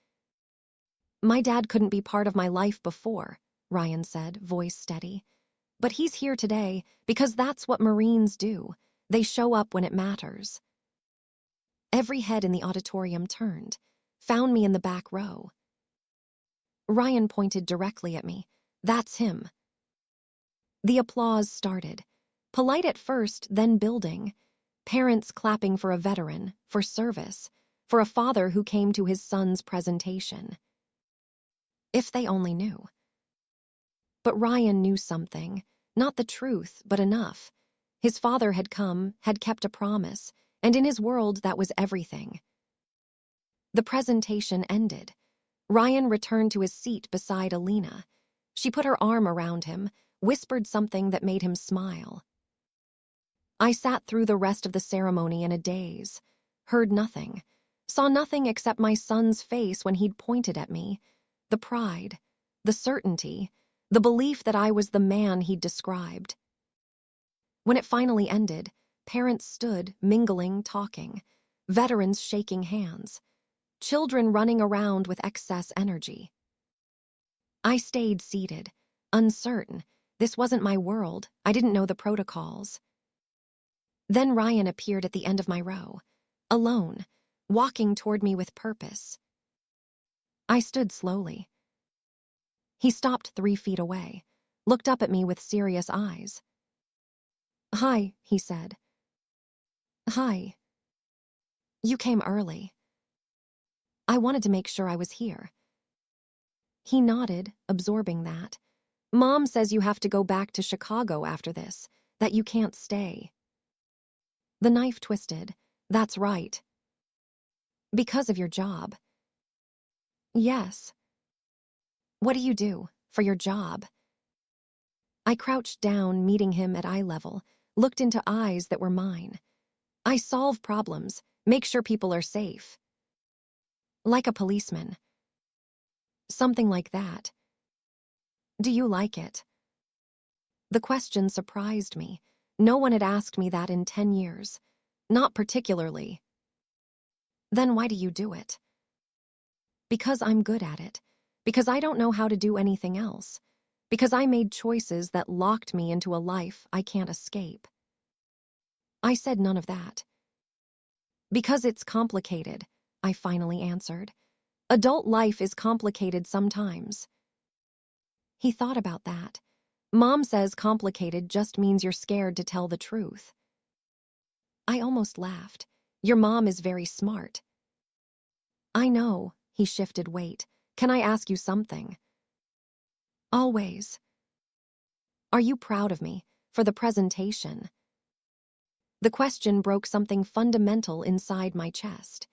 "My dad couldn't be part of my life before," Ryan said, voice steady. "But he's here today because that's what Marines do. They show up when it matters." Every head in the auditorium turned, found me in the back row. Ryan pointed directly at me. That's him. The applause started. Polite at first, then building. Parents clapping for a veteran, for service, for a father who came to his son's presentation. If they only knew. But Ryan knew something. Not the truth, but enough. His father had come, had kept a promise, and in his world that was everything. The presentation ended. Ryan returned to his seat beside Alina. She put her arm around him, whispered something that made him smile. I sat through the rest of the ceremony in a daze, heard nothing, saw nothing except my son's face when he'd pointed at me, the pride, the certainty, the belief that I was the man he'd described. When it finally ended, parents stood, mingling, talking, veterans shaking hands, children running around with excess energy. I stayed seated, uncertain. This wasn't my world. I didn't know the protocols. Then Ryan appeared at the end of my row, alone, walking toward me with purpose. I stood slowly. He stopped 3 feet away, looked up at me with serious eyes. "Hi," he said. "Hi. You came early. I wanted to make sure I was here." He nodded, absorbing that. "Mom says you have to go back to Chicago after this, that you can't stay." The knife twisted. "That's right." "Because of your job." "Yes." "What do you do for your job?" I crouched down, meeting him at eye level, looked into eyes that were mine. "I solve problems, make sure people are safe." "Like a policeman." "Something like that." "Do you like it?" The question surprised me. No one had asked me that in 10 years. Not particularly. "Then why do you do it?" "Because I'm good at it. Because I don't know how to do anything else. Because I made choices that locked me into a life I can't escape." I said none of that. "Because it's complicated," I finally answered. "Adult life is complicated sometimes." He thought about that. "Mom says complicated just means you're scared to tell the truth." I almost laughed. "Your mom is very smart." "I know." He shifted weight. "Can I ask you something?" "Always." "Are you proud of me for the presentation?" The question broke something fundamental inside my chest.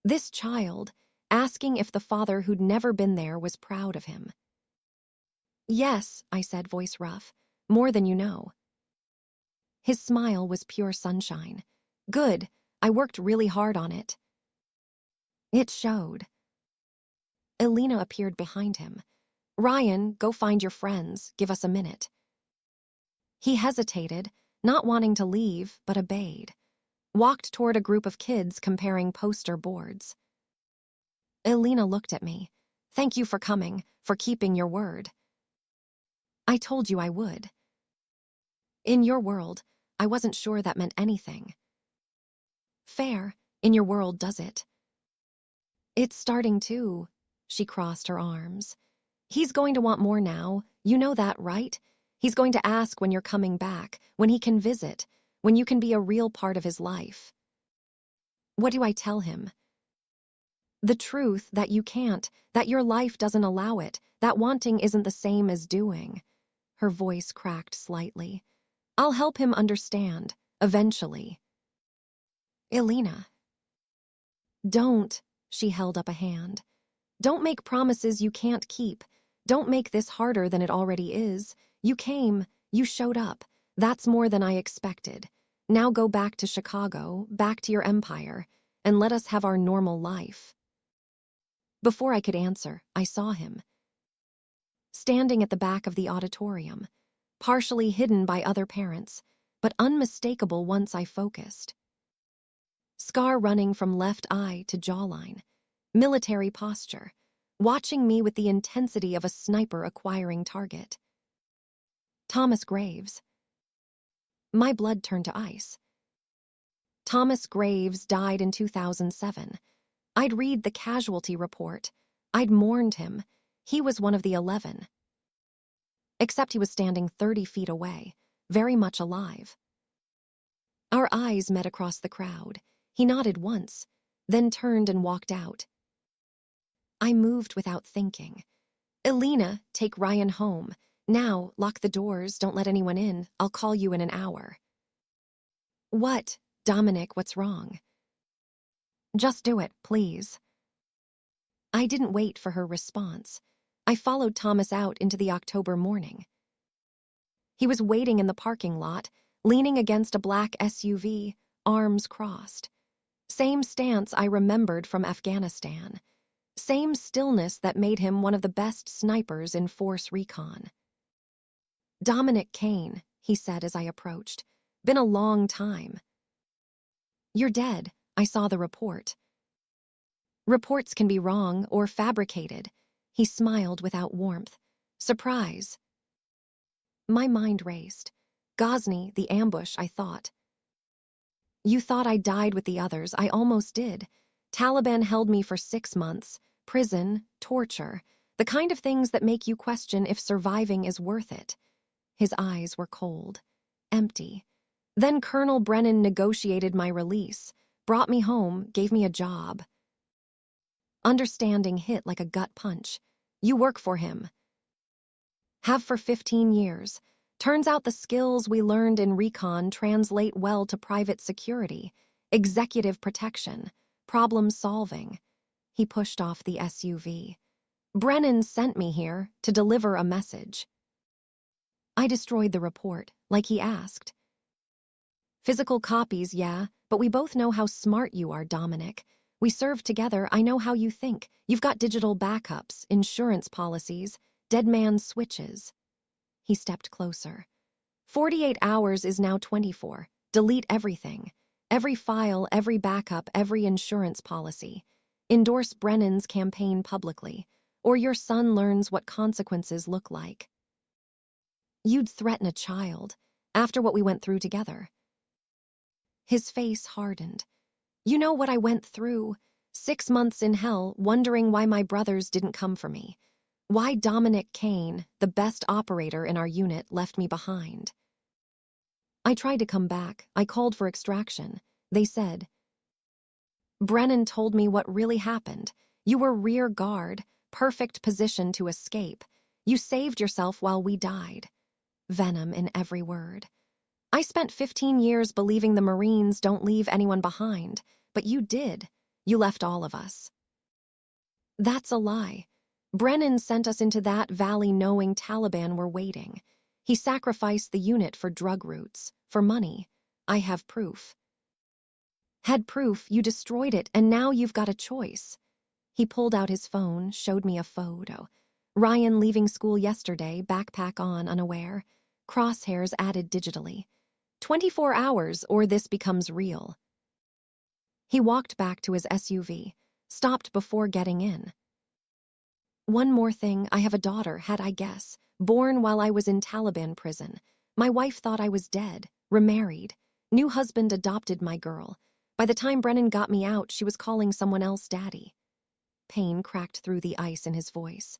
This child, asking if the father who'd never been there was proud of him. "Yes," I said, voice rough. "More than you know." His smile was pure sunshine. "Good. I worked really hard on it." It showed. Elena appeared behind him. "Ryan, go find your friends. Give us a minute." He hesitated, not wanting to leave, but obeyed. Walked toward a group of kids comparing poster boards. Elena looked at me. "Thank you for coming, for keeping your word." "I told you I would." "In your world, I wasn't sure that meant anything." "Fair. In your world, does it?" "It's starting to." She crossed her arms. "He's going to want more now. You know that, right? He's going to ask when you're coming back, when he can visit, when you can be a real part of his life." "What do I tell him?" "The truth, that you can't, that your life doesn't allow it, that wanting isn't the same as doing." Her voice cracked slightly. "I'll help him understand, eventually." "Elena." "Don't." She held up a hand. "Don't make promises you can't keep. Don't make this harder than it already is. You came, you showed up. That's more than I expected. Now go back to Chicago, back to your empire, and let us have our normal life." Before I could answer, I saw him. Standing at the back of the auditorium, partially hidden by other parents, but unmistakable once I focused. Scar running from left eye to jawline, military posture, watching me with the intensity of a sniper acquiring target. Thomas Graves. My blood turned to ice. Thomas Graves died in 2007. I'd read the casualty report. I'd mourned him. He was one of the 11. Except he was standing 30 feet away, very much alive. Our eyes met across the crowd. He nodded once, then turned and walked out. I moved without thinking. Elena, take Ryan home. Now, lock the doors, don't let anyone in. I'll call you in an hour. What? Dominic, what's wrong? Just do it, please. I didn't wait for her response. I followed Thomas out into the October morning. He was waiting in the parking lot, leaning against a black SUV, arms crossed. Same stance I remembered from Afghanistan. Same stillness that made him one of the best snipers in Force Recon. Dominic Kane, he said as I approached. Been a long time. You're dead, I saw the report. Reports can be wrong or fabricated. He smiled without warmth. Surprise. My mind raced. Ghazni, the ambush, I thought. You thought I died with the others. I almost did. Taliban held me for 6 months. Prison, torture, the kind of things that make you question if surviving is worth it. His eyes were cold, empty. Then Colonel Brennan negotiated my release, brought me home, gave me a job. Understanding hit like a gut punch. You work for him. Have for 15 years. Turns out the skills we learned in recon translate well to private security, executive protection, problem solving. He pushed off the SUV. Brennan sent me here to deliver a message. I destroyed the report, like he asked. Physical copies, yeah, but we both know how smart you are, Dominic. We served together, I know how you think. You've got digital backups, insurance policies, dead man switches. He stepped closer. 48 hours is now 24. Delete everything. Every file, every backup, every insurance policy. Endorse Brennan's campaign publicly, or your son learns what consequences look like. You'd threaten a child, after what we went through together. His face hardened. You know what I went through? 6 months in hell, wondering why my brothers didn't come for me. Why Dominic Kane, the best operator in our unit, left me behind. I tried to come back. I called for extraction. They said, Brennan told me what really happened. You were rear guard, perfect position to escape. You saved yourself while we died. Venom in every word. I spent 15 years believing the Marines don't leave anyone behind, but you did. You left all of us. That's a lie. Brennan sent us into that valley knowing Taliban were waiting. He sacrificed the unit for drug routes, for money. I have proof. Had proof, you destroyed it, and now you've got a choice. He pulled out his phone, showed me a photo. Ryan leaving school yesterday, backpack on, unaware. Crosshairs added digitally. 24 hours, or this becomes real. He walked back to his SUV, stopped before getting in. One more thing, I have a daughter, had I guess, born while I was in Taliban prison. My wife thought I was dead, remarried. New husband adopted my girl. By the time Brennan got me out, she was calling someone else daddy. Pain cracked through the ice in his voice.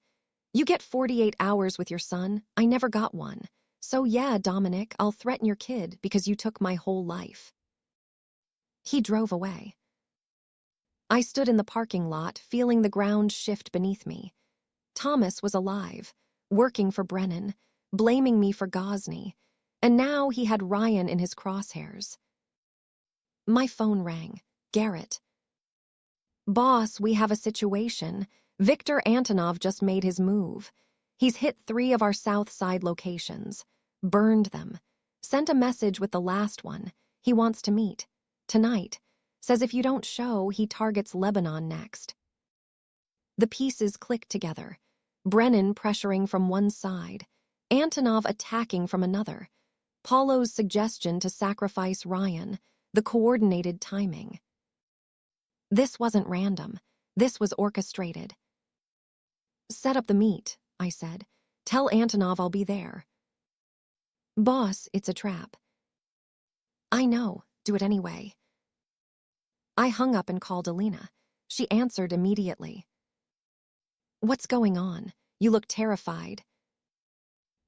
You get 48 hours with your son. I never got one. So yeah, Dominic, I'll threaten your kid because you took my whole life. He drove away. I stood in the parking lot, feeling the ground shift beneath me. Thomas was alive, working for Brennan, blaming me for Ghazni, and now he had Ryan in his crosshairs. My phone rang. Garrett. Boss, we have a situation. Victor Antonov just made his move. He's hit 3 of our South Side locations. Burned them. Sent a message with the last one. He wants to meet. Tonight. Says if you don't show, he targets Lebanon next. The pieces clicked together. Brennan pressuring from one side. Antonov attacking from another. Paulo's suggestion to sacrifice Ryan. The coordinated timing. This wasn't random. This was orchestrated. Set up the meet, I said. Tell Antonov I'll be there. Boss, it's a trap. I know. Do it anyway. I hung up and called Alina. She answered immediately. What's going on? You look terrified.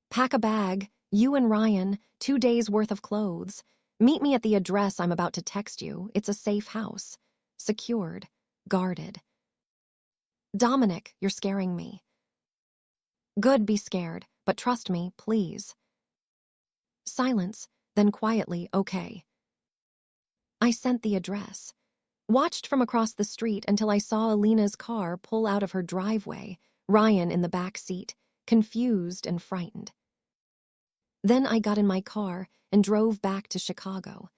Pack a bag, you and Ryan, 2 days' worth of clothes. Meet me at the address I'm about to text you. It's a safe house. Secured. Guarded. Dominic, you're scaring me. Good, be scared, but trust me, please. Silence, then quietly, okay. I sent the address. Watched from across the street until I saw Alina's car pull out of her driveway, Ryan in the back seat, confused and frightened. Then I got in my car and drove back to Chicago.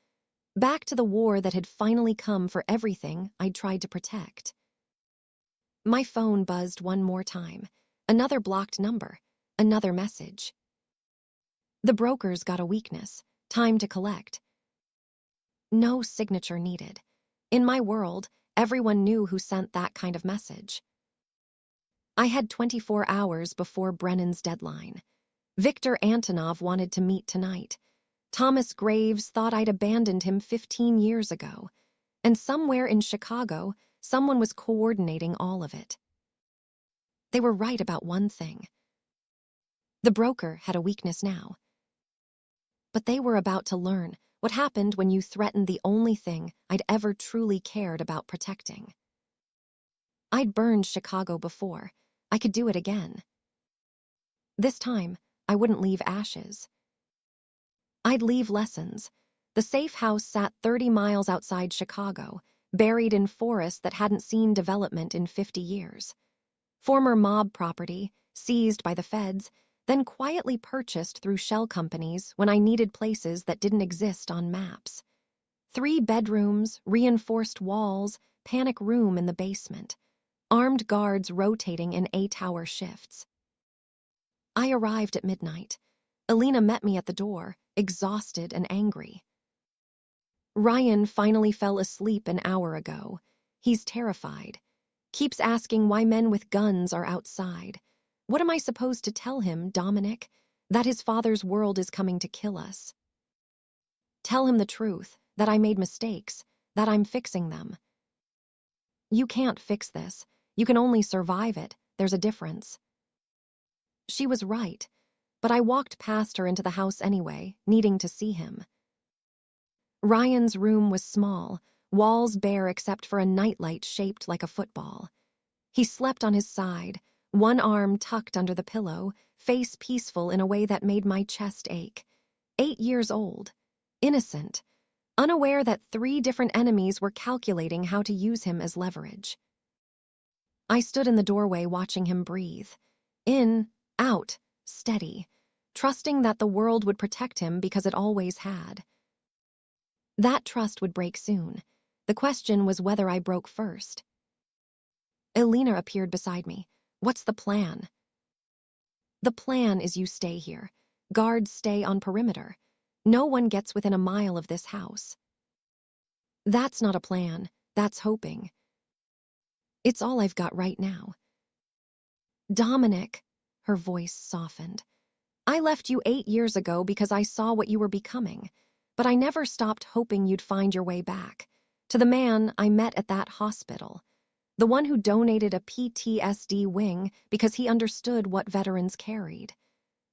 Back to the war that had finally come for everything I'd tried to protect. My phone buzzed one more time. Another blocked number. Another message. The broker's got a weakness. Time to collect. No signature needed. In my world, everyone knew who sent that kind of message. I had 24 hours before Brennan's deadline. Victor Antonov wanted to meet tonight. Thomas Graves thought I'd abandoned him 15 years ago. And somewhere in Chicago, someone was coordinating all of it. They were right about one thing. The broker had a weakness now. But they were about to learn what happened when you threatened the only thing I'd ever truly cared about protecting. I'd burned Chicago before. I could do it again. This time, I wouldn't leave ashes. I'd leave lessons. The safe house sat 30 miles outside Chicago, buried in forests that hadn't seen development in 50 years. Former mob property, seized by the feds, then quietly purchased through shell companies when I needed places that didn't exist on maps. 3 bedrooms, reinforced walls, panic room in the basement. Armed guards rotating in 8-hour shifts. I arrived at midnight. Alina met me at the door, exhausted and angry. Ryan finally fell asleep an hour ago. He's terrified. Keeps asking why men with guns are outside. What am I supposed to tell him, Dominic? That his father's world is coming to kill us. Tell him the truth, that I made mistakes, that I'm fixing them. You can't fix this. You can only survive it. There's a difference. She was right, but I walked past her into the house anyway, needing to see him. Ryan's room was small, walls bare except for a nightlight shaped like a football. He slept on his side, one arm tucked under the pillow, face peaceful in a way that made my chest ache. 8 years old, innocent, unaware that 3 different enemies were calculating how to use him as leverage. I stood in the doorway watching him breathe. In, out, steady, trusting that the world would protect him because it always had. That trust would break soon. The question was whether I broke first. Alina appeared beside me. What's the plan? The plan is you stay here. Guards stay on perimeter. No one gets within a mile of this house. That's not a plan. That's hoping. It's all I've got right now. Dominic, her voice softened. I left you 8 years ago because I saw what you were becoming, but I never stopped hoping you'd find your way back. To the man I met at that hospital. The one who donated a PTSD wing because he understood what veterans carried.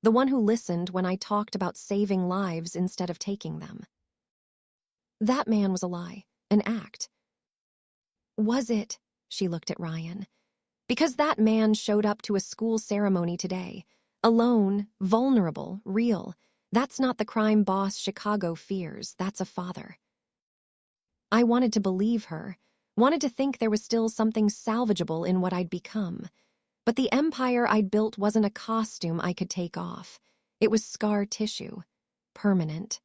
The one who listened when I talked about saving lives instead of taking them. That man was a lie, an act. Was it? She looked at Ryan. Because that man showed up to a school ceremony today. Alone, vulnerable, real. That's not the crime boss Chicago fears. That's a father. I wanted to believe her. Wanted to think there was still something salvageable in what I'd become. But the empire I'd built wasn't a costume I could take off. It was scar tissue. Permanent.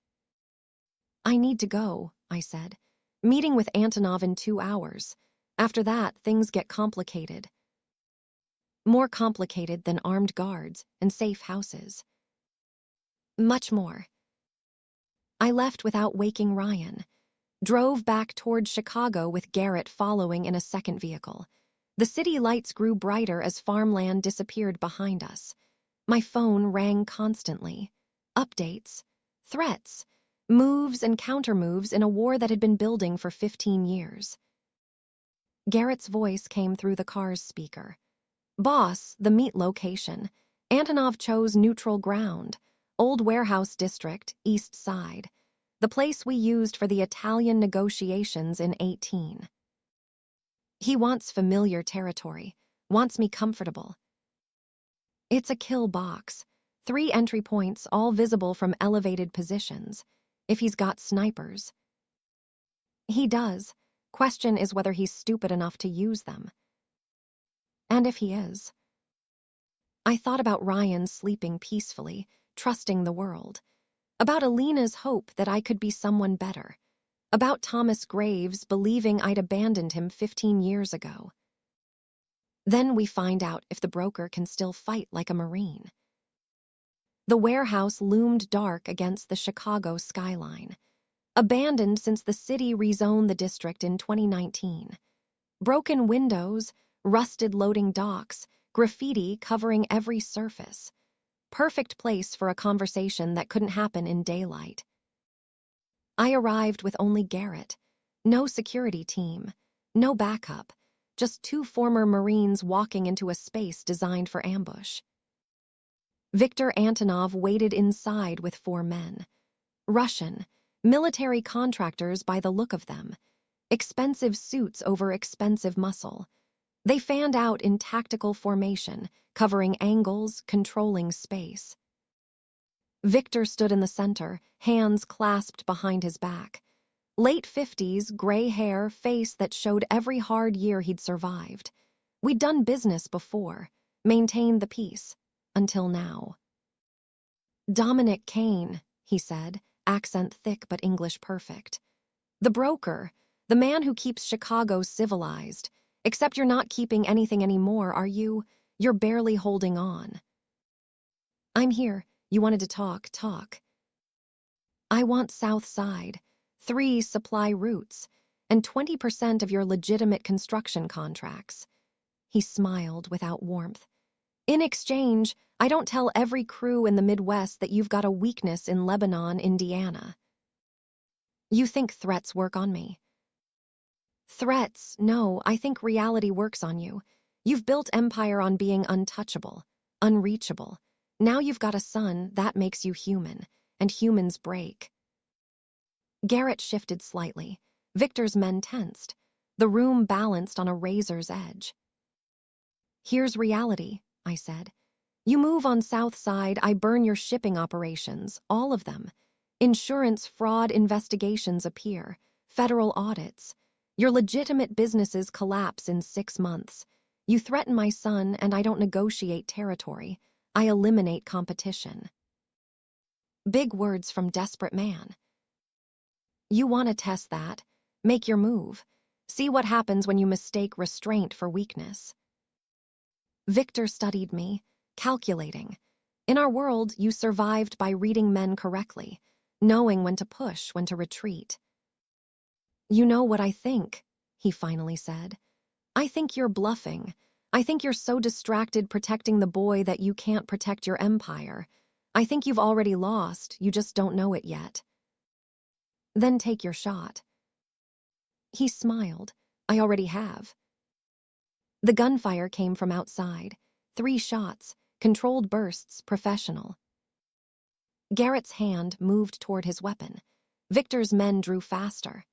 I need to go, I said. Meeting with Antonov in 2 hours. After that, things get complicated. More complicated than armed guards and safe houses. Much more. I left without waking Ryan. Drove back toward Chicago with Garrett following in a second vehicle. The city lights grew brighter as farmland disappeared behind us. My phone rang constantly. Updates, threats, moves and countermoves in a war that had been building for 15 years. Garrett's voice came through the car's speaker. Boss, the meet location. Antonov chose neutral ground. Old warehouse district, east side. The place we used for the Italian negotiations in 18. He wants familiar territory, wants me comfortable. It's a kill box. 3 entry points, all visible from elevated positions. If he's got snipers. He does. Question is whether he's stupid enough to use them. And if he is. I thought about Ryan sleeping peacefully, trusting the world. About Alina's hope that I could be someone better. About Thomas Graves believing I'd abandoned him 15 years ago. Then we find out if the broker can still fight like a Marine. The warehouse loomed dark against the Chicago skyline. Abandoned since the city rezoned the district in 2019. Broken windows, rusted loading docks, graffiti covering every surface. Perfect place for a conversation that couldn't happen in daylight. I arrived with only Garrett. No security team. No backup. Just 2 former Marines walking into a space designed for ambush. Viktor Antonov waited inside with 4 men. Russian, military contractors by the look of them. Expensive suits over expensive muscle. They fanned out in tactical formation, covering angles, controlling space. Viktor stood in the center, hands clasped behind his back. Late 50s, gray hair, face that showed every hard year he'd survived. We'd done business before, maintained the peace, until now. Dominic Kane, he said, accent thick but English perfect. The broker, the man who keeps Chicago civilized. Except you're not keeping anything anymore, are you? You're barely holding on. I'm here. You wanted to talk. I want South Side, 3 supply routes, and 20% of your legitimate construction contracts. He smiled without warmth. In exchange, I don't tell every crew in the Midwest that you've got a weakness in Lebanon, Indiana. You think threats work on me? Threats, no, I think reality works on you. You've built empire on being untouchable, unreachable. Now you've got a son, that makes you human, and humans break. Garrett shifted slightly. Viktor's men tensed. The room balanced on a razor's edge. Here's reality, I said. You move on South Side, I burn your shipping operations, all of them. Insurance fraud investigations appear, federal audits. Your legitimate businesses collapse in 6 months. You threaten my son, and I don't negotiate territory. I eliminate competition. Big words from desperate man. You want to test that? Make your move. See what happens when you mistake restraint for weakness. Viktor studied me, calculating. In our world, you survived by reading men correctly, knowing when to push, when to retreat. You know what I think, he finally said. I think you're bluffing. I think you're so distracted protecting the boy that you can't protect your empire. I think you've already lost, you just don't know it yet. Then take your shot. He smiled. I already have. The gunfire came from outside. 3 shots, controlled bursts, professional. Garrett's hand moved toward his weapon. Viktor's men drew faster.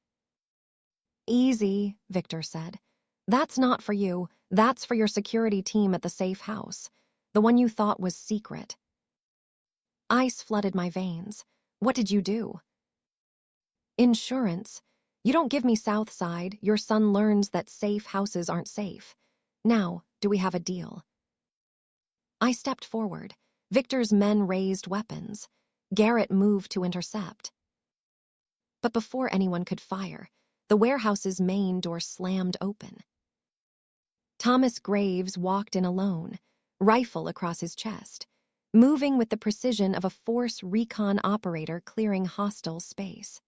Easy, Viktor said. That's not for you. That's for your security team at the safe house. The one you thought was secret. Ice flooded my veins. What did you do? Insurance. You don't give me South Side, your son learns that safe houses aren't safe. Now, do we have a deal? I stepped forward. Viktor's men raised weapons. Garrett moved to intercept. But before anyone could fire, the warehouse's main door slammed open. Thomas Graves walked in alone, rifle across his chest, moving with the precision of a force recon operator clearing hostile space.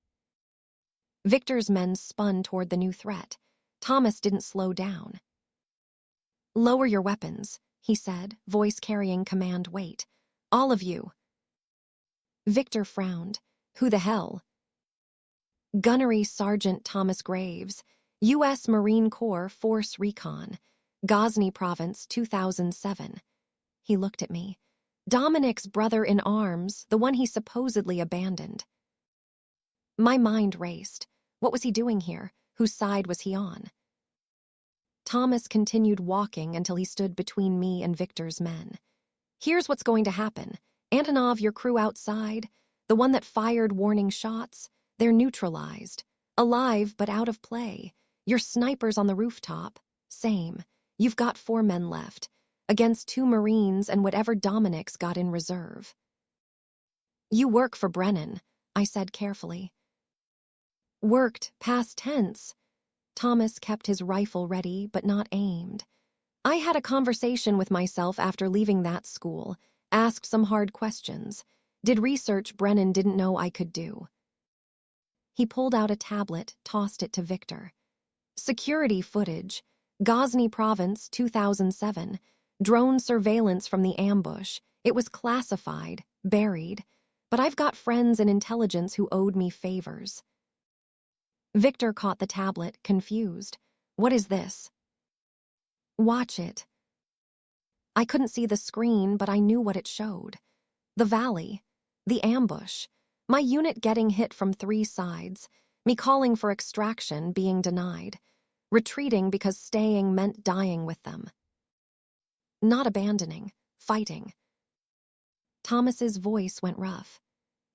Viktor's men spun toward the new threat. Thomas didn't slow down. Lower your weapons, he said, voice carrying command weight. All of you. Viktor frowned. Who the hell? Gunnery Sergeant Thomas Graves, U.S. Marine Corps Force Recon. Ghazni Province, 2007. He looked at me. Dominic's brother in arms, the one he supposedly abandoned. My mind raced. What was he doing here? Whose side was he on? Thomas continued walking until he stood between me and Victor's men. Here's what's going to happen. Antonov, your crew outside, the one that fired warning shots, they're neutralized. Alive, but out of play. Your snipers on the rooftop, same. You've got 4 men left, against 2 Marines and whatever Dominic's got in reserve. You work for Brennan, I said carefully. Worked, past tense. Thomas kept his rifle ready, but not aimed. I had a conversation with myself after leaving that school, asked some hard questions, did research Brennan didn't know I could do. He pulled out a tablet, tossed it to Victor. Security footage, Ghazni Province, 2007. Drone surveillance from the ambush. It was classified, buried, but I've got friends in intelligence who owed me favors. Victor caught the tablet, confused. What is this? Watch it. I couldn't see the screen, but I knew what it showed. The valley, the ambush, my unit getting hit from 3 sides, me calling for extraction, being denied, retreating because staying meant dying with them. Not abandoning, fighting. Thomas's voice went rough.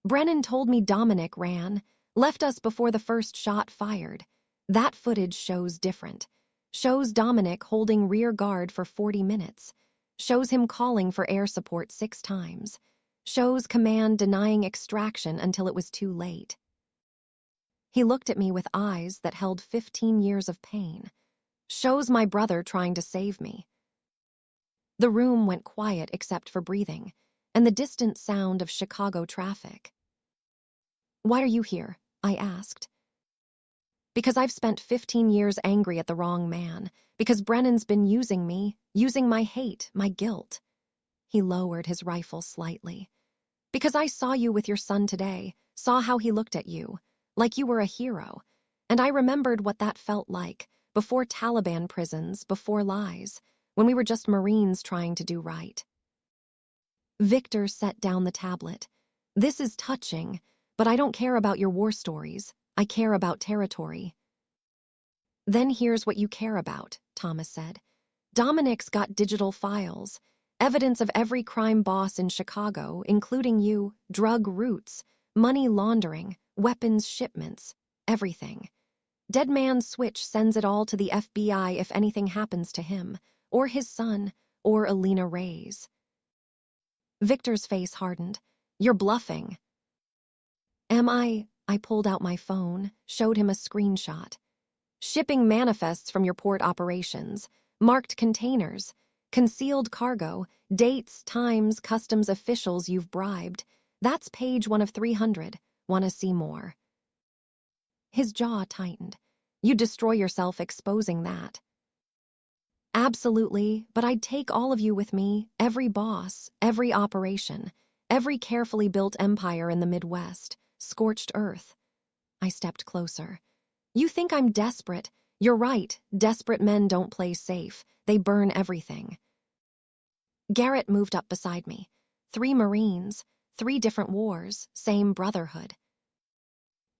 Brennan told me Dominic ran, left us before the first shot fired. That footage shows different. Shows Dominic holding rear guard for 40 minutes. Shows him calling for air support 6 times. Shows command denying extraction until it was too late. He looked at me with eyes that held 15 years of pain. Shows my brother trying to save me. The room went quiet except for breathing, and the distant sound of Chicago traffic. Why are you here? I asked. Because I've spent 15 years angry at the wrong man, because Brennan's been using me, using my hate, my guilt. He lowered his rifle slightly. Because I saw you with your son today, saw how he looked at you, like you were a hero, and I remembered what that felt like, before Taliban prisons, before lies, when we were just Marines trying to do right. Victor set down the tablet. This is touching, but I don't care about your war stories. I care about territory. Then here's what you care about, Thomas said. Dominic's got digital files, evidence of every crime boss in Chicago, including you, drug routes, money laundering, weapons shipments, everything. Dead Man's Switch sends it all to the FBI if anything happens to him, or his son, or Alina Reyes. Victor's face hardened. You're bluffing. Am I? I pulled out my phone, showed him a screenshot. Shipping manifests from your port operations, marked containers, concealed cargo, dates, times, customs officials you've bribed. That's page 1 of 300. Want to see more? His jaw tightened. You'd destroy yourself exposing that. Absolutely, but I'd take all of you with me, every boss, every operation, every carefully built empire in the Midwest, scorched earth. I stepped closer. You think I'm desperate. You're right, desperate men don't play safe. They burn everything. Garrett moved up beside me. 3 Marines, 3 different wars, same brotherhood.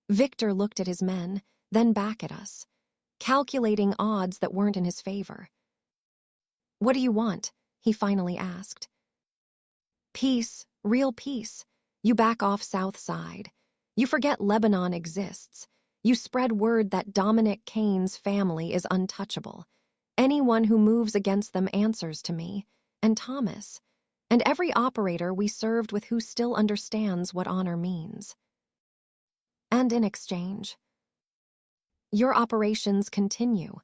Victor looked at his men, then back at us, calculating odds that weren't in his favor. What do you want? He finally asked. Peace, real peace. You back off South Side. You forget Lebanon exists. You spread word that Dominic Kane's family is untouchable. Anyone who moves against them answers to me, and Thomas, and every operator we served with who still understands what honor means. And in exchange, your operations continue.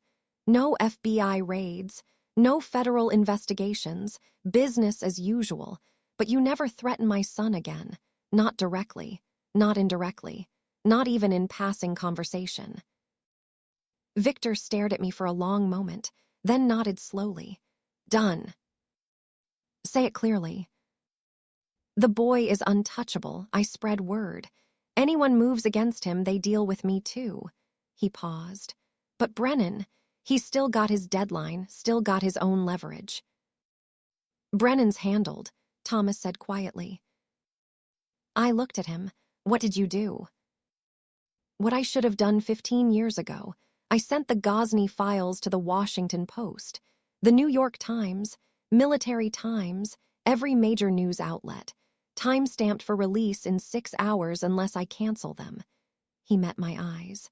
No FBI raids, no federal investigations, business as usual, but you never threaten my son again, not directly, not indirectly, not even in passing conversation. Victor stared at me for a long moment, then nodded slowly. Done. Say it clearly. The boy is untouchable, I spread word. Anyone moves against him, they deal with me too. He paused. But Brennan, He's still got his deadline, still got his own leverage. Brennan's handled, Thomas said quietly. I looked at him. What did you do? What I should have done 15 years ago. I sent the Ghazni files to the Washington Post, the New York Times, Military Times, every major news outlet, time-stamped for release in 6 hours unless I cancel them. He met my eyes.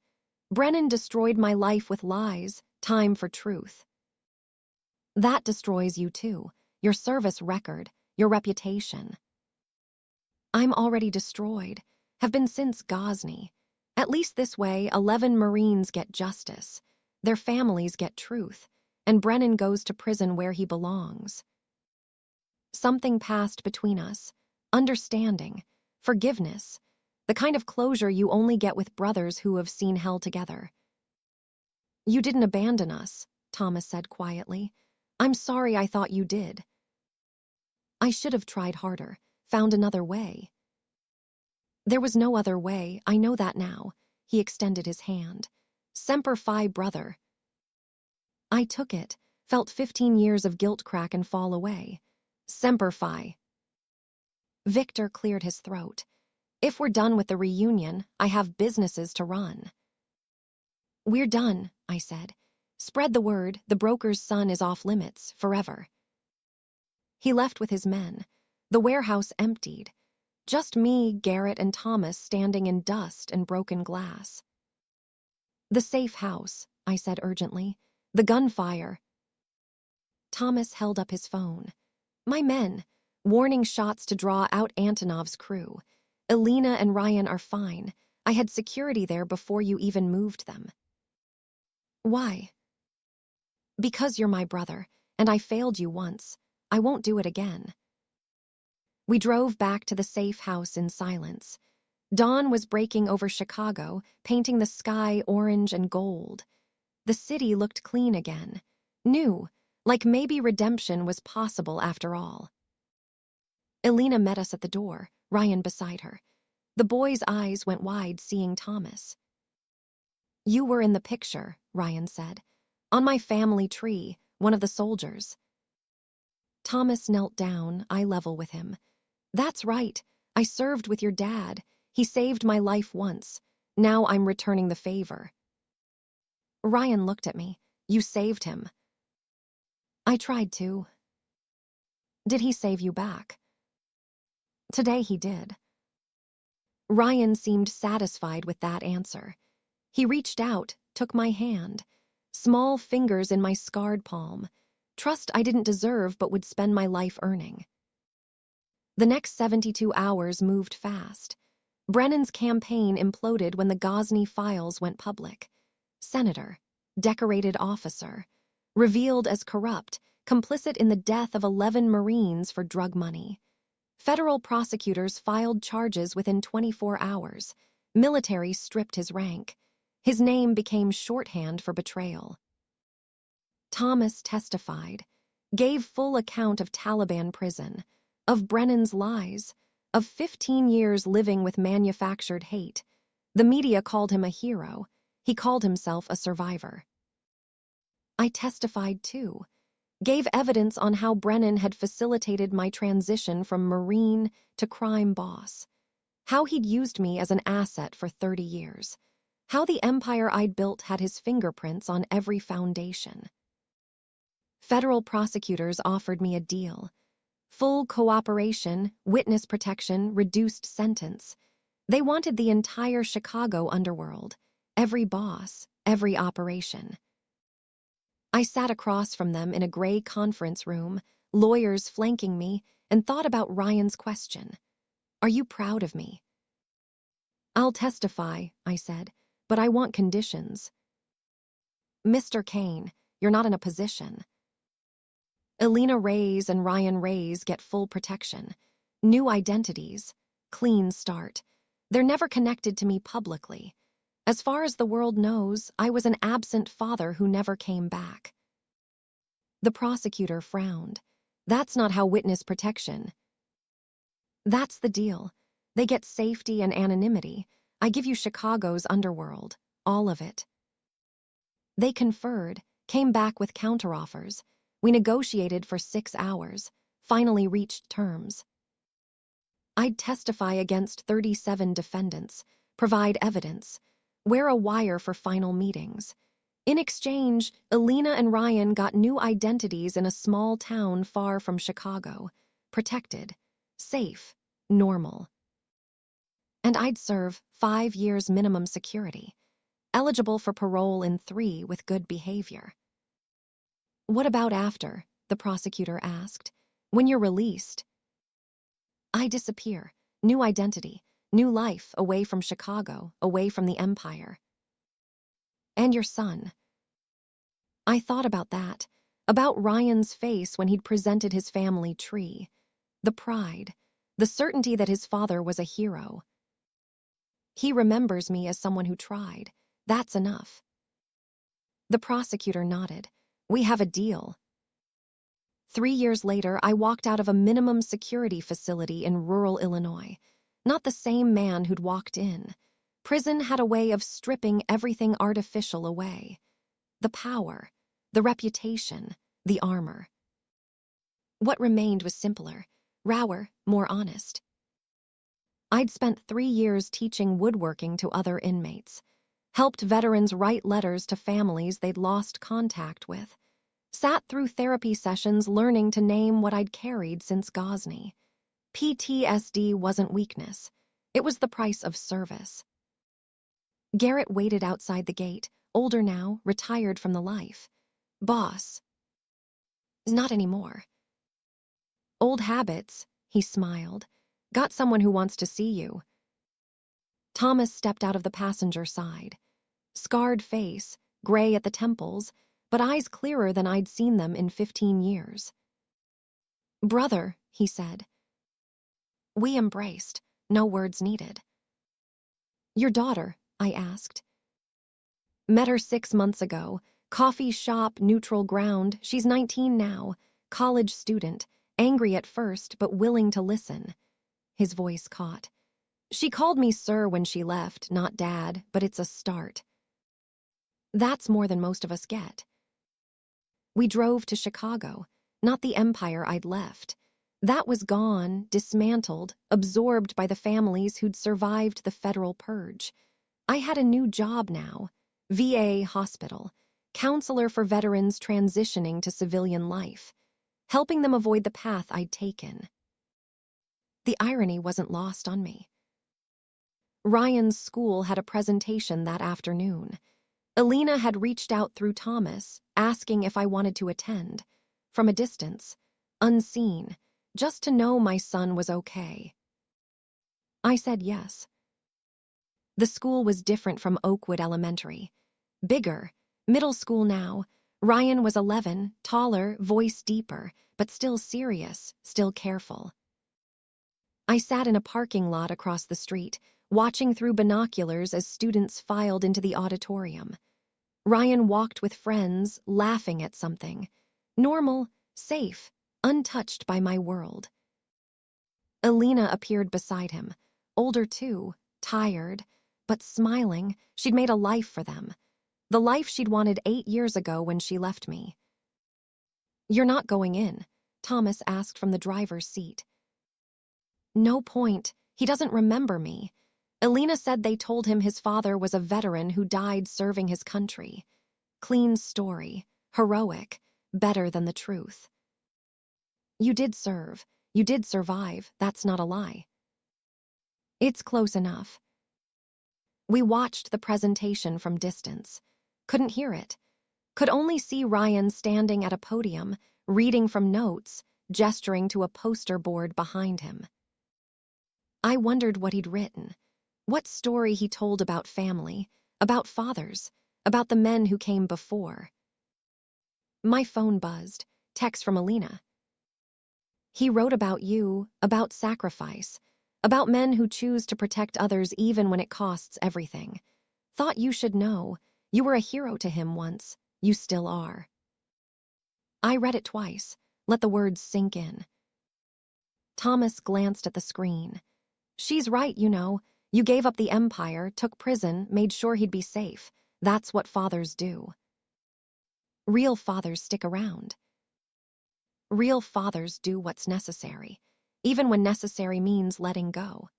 Brennan destroyed my life with lies, time for truth. That destroys you too, your service record, your reputation. I'm already destroyed, have been since Ghazni. At least this way, 11 Marines get justice, their families get truth, and Brennan goes to prison where he belongs. Something passed between us, understanding, forgiveness, the kind of closure you only get with brothers who have seen hell together. You didn't abandon us, Thomas said quietly. I'm sorry I thought you did. I should have tried harder, found another way. There was no other way, I know that now. He extended his hand. Semper Fi, brother. I took it, felt 15 years of guilt crack and fall away. Semper Fi. Victor cleared his throat. If we're done with the reunion, I have businesses to run. We're done, I said. Spread the word, the broker's son is off limits, forever. He left with his men. The warehouse emptied. Just me, Garrett, and Thomas standing in dust and broken glass. The safe house, I said urgently. The gunfire. Thomas held up his phone. My men, warning shots to draw out Antonov's crew. Elena and Ryan are fine. I had security there before you even moved them. Why? Because you're my brother, and I failed you once. I won't do it again. We drove back to the safe house in silence. Dawn was breaking over Chicago, painting the sky orange and gold. The city looked clean again, new, like maybe redemption was possible after all. Elena met us at the door, Ryan beside her. The boy's eyes went wide seeing Thomas. You were in the picture, Ryan said. On my family tree, one of the soldiers. Thomas knelt down, eye level with him. That's right. I served with your dad. He saved my life once. Now I'm returning the favor. Ryan looked at me. You saved him. I tried to. Did he save you back? Today he did. Ryan seemed satisfied with that answer. He reached out, took my hand. Small fingers in my scarred palm. Trust I didn't deserve but would spend my life earning. The next 72 hours moved fast. Brennan's campaign imploded when the Ghazni files went public. Senator, decorated officer, revealed as corrupt, complicit in the death of 11 Marines for drug money. Federal prosecutors filed charges within 24 hours. Military stripped his rank. His name became shorthand for betrayal. Thomas testified, gave full account of Taliban prison, of Brennan's lies, of 15 years living with manufactured hate. The media called him a hero. He called himself a survivor. I testified too, gave evidence on how Brennan had facilitated my transition from Marine to crime boss, how he'd used me as an asset for 30 years, how the empire I'd built had his fingerprints on every foundation. Federal prosecutors offered me a deal. Full cooperation, witness protection, reduced sentence. They wanted the entire Chicago underworld, every boss, every operation. I sat across from them in a gray conference room, lawyers flanking me, and thought about Ryan's question. Are you proud of me? I'll testify, I said, but I want conditions. Mr. Kane, you're not in a position. Elena Reyes and Ryan Reyes get full protection. New identities. Clean start. They're never connected to me publicly. As far as the world knows, I was an absent father who never came back. The prosecutor frowned. That's not how witness protection. That's the deal. They get safety and anonymity. I give you Chicago's underworld. All of it. They conferred, Came back with counteroffers. We negotiated for 6 hours, finally reached terms. I'd testify against 37 defendants, provide evidence, wear a wire for final meetings. In exchange, Alina and Ryan got new identities in a small town far from Chicago, protected, safe, normal. And I'd serve 5 years minimum security, eligible for parole in 3 with good behavior. What about after? The prosecutor asked. When you're released? I disappear, new identity, new life away from Chicago, away from the empire. And your son. I thought about that, about Ryan's face when he'd presented his family tree. The pride, the certainty that his father was a hero. He remembers me as someone who tried. That's enough. The prosecutor nodded. We have a deal. 3 years later, I walked out of a minimum security facility in rural Illinois. Not the same man who'd walked in. Prison had a way of stripping everything artificial away. The power, the reputation, the armor. What remained was simpler, rawer, more honest. I'd spent 3 years teaching woodworking to other inmates, helped veterans write letters to families they'd lost contact with, sat through therapy sessions learning to name what I'd carried since Ghazni. PTSD wasn't weakness. It was the price of service. Garrett waited outside the gate, older now, retired from the life. Boss. Not anymore. Old habits, he smiled. Got someone who wants to see you. Thomas stepped out of the passenger side. Scarred face, gray at the temples, but eyes clearer than I'd seen them in 15 years. Brother, he said. We embraced, no words needed. Your daughter, I asked. Met her 6 months ago. Coffee shop, neutral ground. She's 19 now. College student. Angry at first, but willing to listen. His voice caught. She called me sir when she left, not dad, but it's a start. That's more than most of us get. We drove to Chicago, not the empire I'd left. That was gone, dismantled, absorbed by the families who'd survived the federal purge. I had a new job now, VA hospital, counselor for veterans transitioning to civilian life, helping them avoid the path I'd taken. The irony wasn't lost on me. Ryan's school had a presentation that afternoon. Alina had reached out through Thomas, asking if I wanted to attend, from a distance, unseen, just to know my son was okay. I said yes. The school was different from Oakwood Elementary. Bigger, middle school now. Ryan was 11, taller, voice deeper, but still serious, still careful. I sat in a parking lot across the street, watching through binoculars as students filed into the auditorium. Ryan walked with friends, laughing at something. Normal, safe, untouched by my world. Alina appeared beside him, older too, tired, but smiling. She'd made a life for them. The life she'd wanted 8 years ago when she left me. You're not going in, Thomas asked from the driver's seat. No point. He doesn't remember me. Alina said they told him his father was a veteran who died serving his country. Clean story, heroic, better than the truth. You did serve. You did survive. That's not a lie. It's close enough. We watched the presentation from distance. Couldn't hear it. Could only see Ryan standing at a podium, reading from notes, gesturing to a poster board behind him. I wondered what he'd written, what story he told about family, about fathers, about the men who came before. My phone buzzed, text from Alina. He wrote about you, about sacrifice, about men who choose to protect others even when it costs everything. Thought you should know. You were a hero to him once. You still are. I read it twice, let the words sink in. Thomas glanced at the screen. She's right, you know. You gave up the empire, took prison, made sure he'd be safe. That's what fathers do. Real fathers stick around. Real fathers do what's necessary, even when necessary means letting go.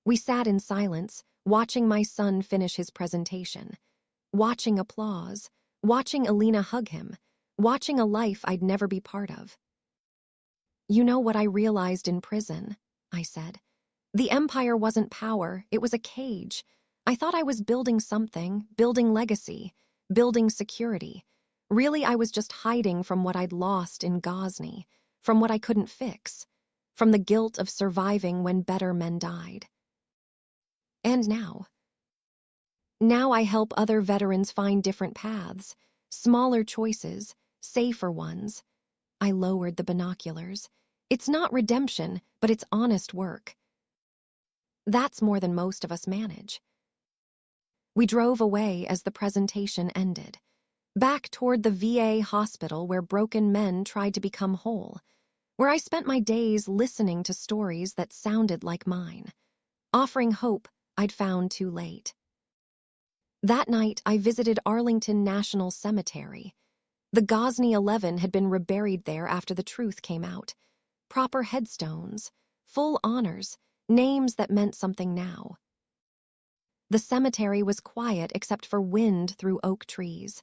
We sat in silence, watching my son finish his presentation, watching applause, watching Alina hug him, watching a life I'd never be part of. You know what I realized in prison, I said. The empire wasn't power, it was a cage. I thought I was building something, building legacy, building security. Really, I was just hiding from what I'd lost in Ghazni, from what I couldn't fix, from the guilt of surviving when better men died. And now I help other veterans find different paths, smaller choices, safer ones. I lowered the binoculars. It's not redemption, but it's honest work. That's more than most of us manage. We drove away as the presentation ended, back toward the VA hospital where broken men tried to become whole, where I spent my days listening to stories that sounded like mine, offering hope I'd found too late. That night, I visited Arlington National Cemetery. The Ghazni 11 had been reburied there after the truth came out. Proper headstones, full honors, names that meant something now. The cemetery was quiet except for wind through oak trees.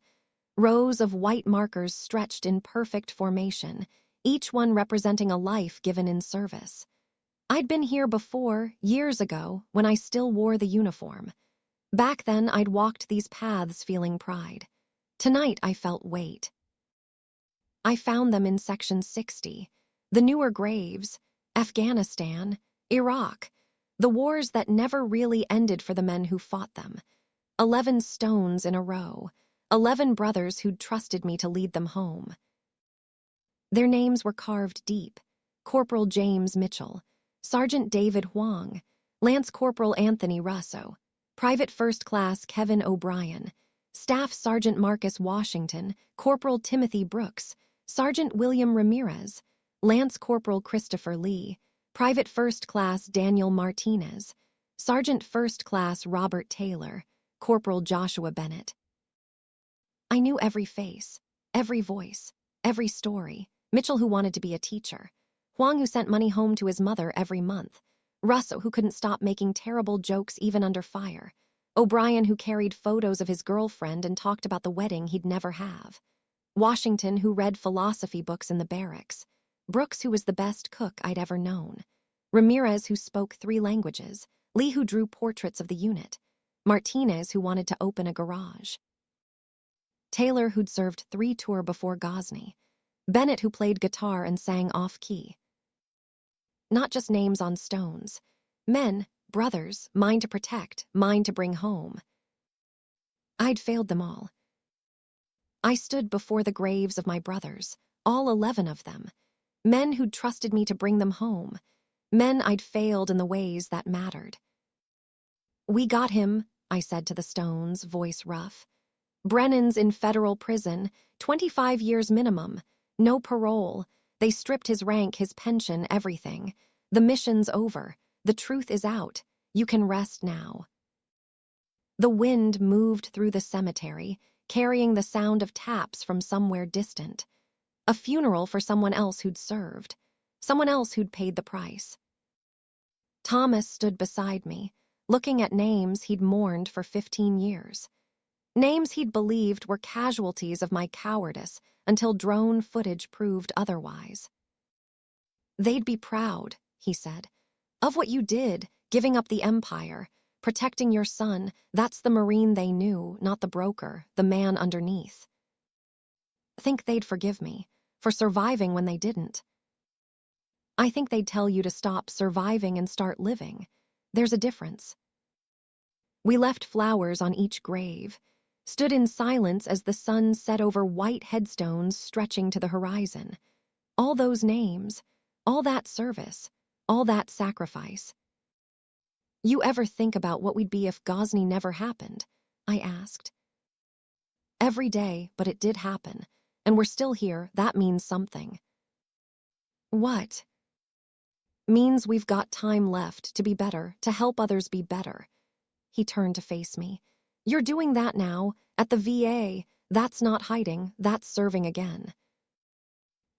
Rows of white markers stretched in perfect formation, each one representing a life given in service. I'd been here before, years ago, when I still wore the uniform. Back then, I'd walked these paths feeling pride. Tonight, I felt weight. I found them in Section 60, the newer graves, Afghanistan, Iraq, the wars that never really ended for the men who fought them. 11 stones in a row, 11 brothers who'd trusted me to lead them home. Their names were carved deep: Corporal James Mitchell, Sergeant David Huang, Lance Corporal Anthony Russo, Private First Class Kevin O'Brien, Staff Sergeant Marcus Washington, Corporal Timothy Brooks, Sergeant William Ramirez, Lance Corporal Christopher Lee, Private First Class Daniel Martinez, Sergeant First Class Robert Taylor, Corporal Joshua Bennett. I knew every face, every voice, every story. Mitchell, who wanted to be a teacher. Huang, who sent money home to his mother every month. Russo, who couldn't stop making terrible jokes even under fire. O'Brien, who carried photos of his girlfriend and talked about the wedding he'd never have. Washington, who read philosophy books in the barracks. Brooks, who was the best cook I'd ever known. Ramirez, who spoke 3 languages. Lee, who drew portraits of the unit. Martinez, who wanted to open a garage. Taylor, who'd served 3 tours before Ghazni. Bennett, who played guitar and sang off-key. Not just names on stones. Men, brothers, mine to protect, mine to bring home. I'd failed them all. I stood before the graves of my brothers, all 11 of them. Men who'd trusted me to bring them home. Men I'd failed in the ways that mattered. "We got him," I said to the stones, voice rough. "Brennan's in federal prison, 25 years minimum. No parole. They stripped his rank, his pension, everything. The mission's over. The truth is out. You can rest now." The wind moved through the cemetery, carrying the sound of taps from somewhere distant. A funeral for someone else who'd served. Someone else who'd paid the price. Thomas stood beside me, looking at names he'd mourned for 15 years. Names he'd believed were casualties of my cowardice until drone footage proved otherwise. "They'd be proud," he said, "of what you did, giving up the empire, protecting your son. That's the Marine they knew, not the broker, the man underneath." Think they'd forgive me for surviving when they didn't. I think they'd tell you to stop surviving and start living. There's a difference. We left flowers on each grave, stood in silence as the sun set over white headstones stretching to the horizon. All those names, all that service, all that sacrifice. "You ever think about what we'd be if Ghazni never happened?" I asked. "Every day, but it did happen, and we're still here. That means something." "What?" "Means we've got time left to be better, to help others be better." He turned to face me. You're doing that now, at the VA. That's not hiding, that's serving again.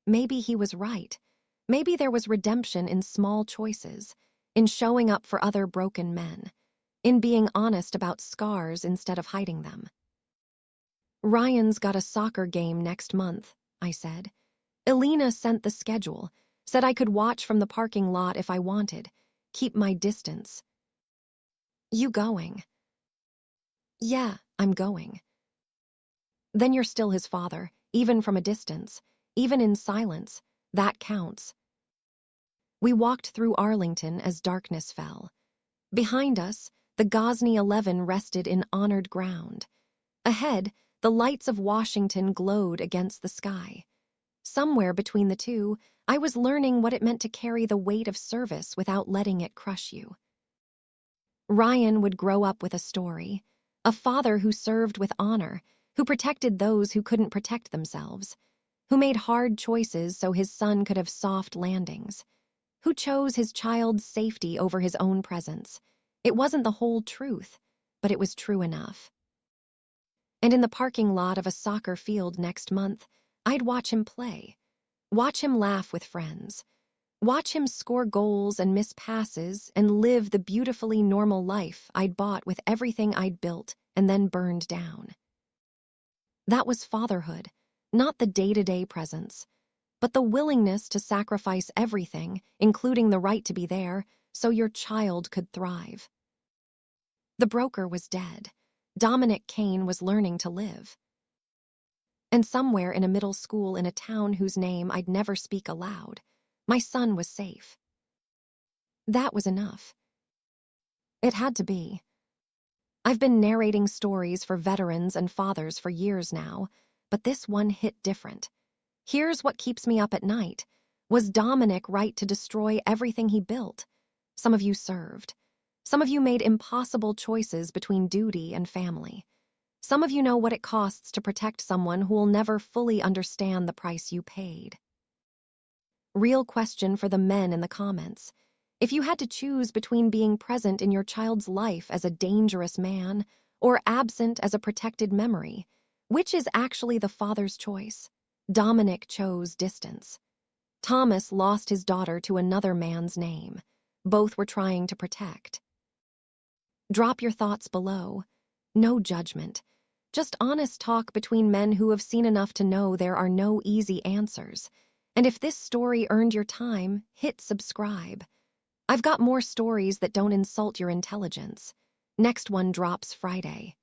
Maybe he was right. Maybe there was redemption in small choices, in showing up for other broken men, in being honest about scars instead of hiding them. Ryan's got a soccer game next month, I said. Elena sent the schedule, said I could watch from the parking lot if I wanted, keep my distance. You going? Yeah, I'm going. Then you're still his father, even from a distance, even in silence. That counts. We walked through Arlington as darkness fell. Behind us, the Ghazni 11 rested in honored ground. Ahead, the lights of Washington glowed against the sky. Somewhere between the two, I was learning what it meant to carry the weight of service without letting it crush you. Ryan would grow up with a story, a father who served with honor, who protected those who couldn't protect themselves, who made hard choices so his son could have soft landings, who chose his child's safety over his own presence. It wasn't the whole truth, but it was true enough. And in the parking lot of a soccer field next month, I'd watch him play, watch him laugh with friends, watch him score goals and miss passes and live the beautifully normal life I'd bought with everything I'd built and then burned down. That was fatherhood, not the day-to-day presence, but the willingness to sacrifice everything, including the right to be there, so your child could thrive. The broker was dead. Dominic Kane was learning to live. And somewhere in a middle school in a town whose name I'd never speak aloud, my son was safe. That was enough. It had to be. I've been narrating stories for veterans and fathers for years now, but this one hit different. Here's what keeps me up at night. Was Dominic right to destroy everything he built? Some of you served. Some of you made impossible choices between duty and family. Some of you know what it costs to protect someone who will never fully understand the price you paid. Real question for the men in the comments. If you had to choose between being present in your child's life as a dangerous man or absent as a protected memory, which is actually the father's choice? Dominic chose distance. Thomas lost his daughter to another man's name. Both were trying to protect. Drop your thoughts below. No judgment. Just honest talk between men who have seen enough to know there are no easy answers. And if this story earned your time, hit subscribe. I've got more stories that don't insult your intelligence. Next one drops Friday.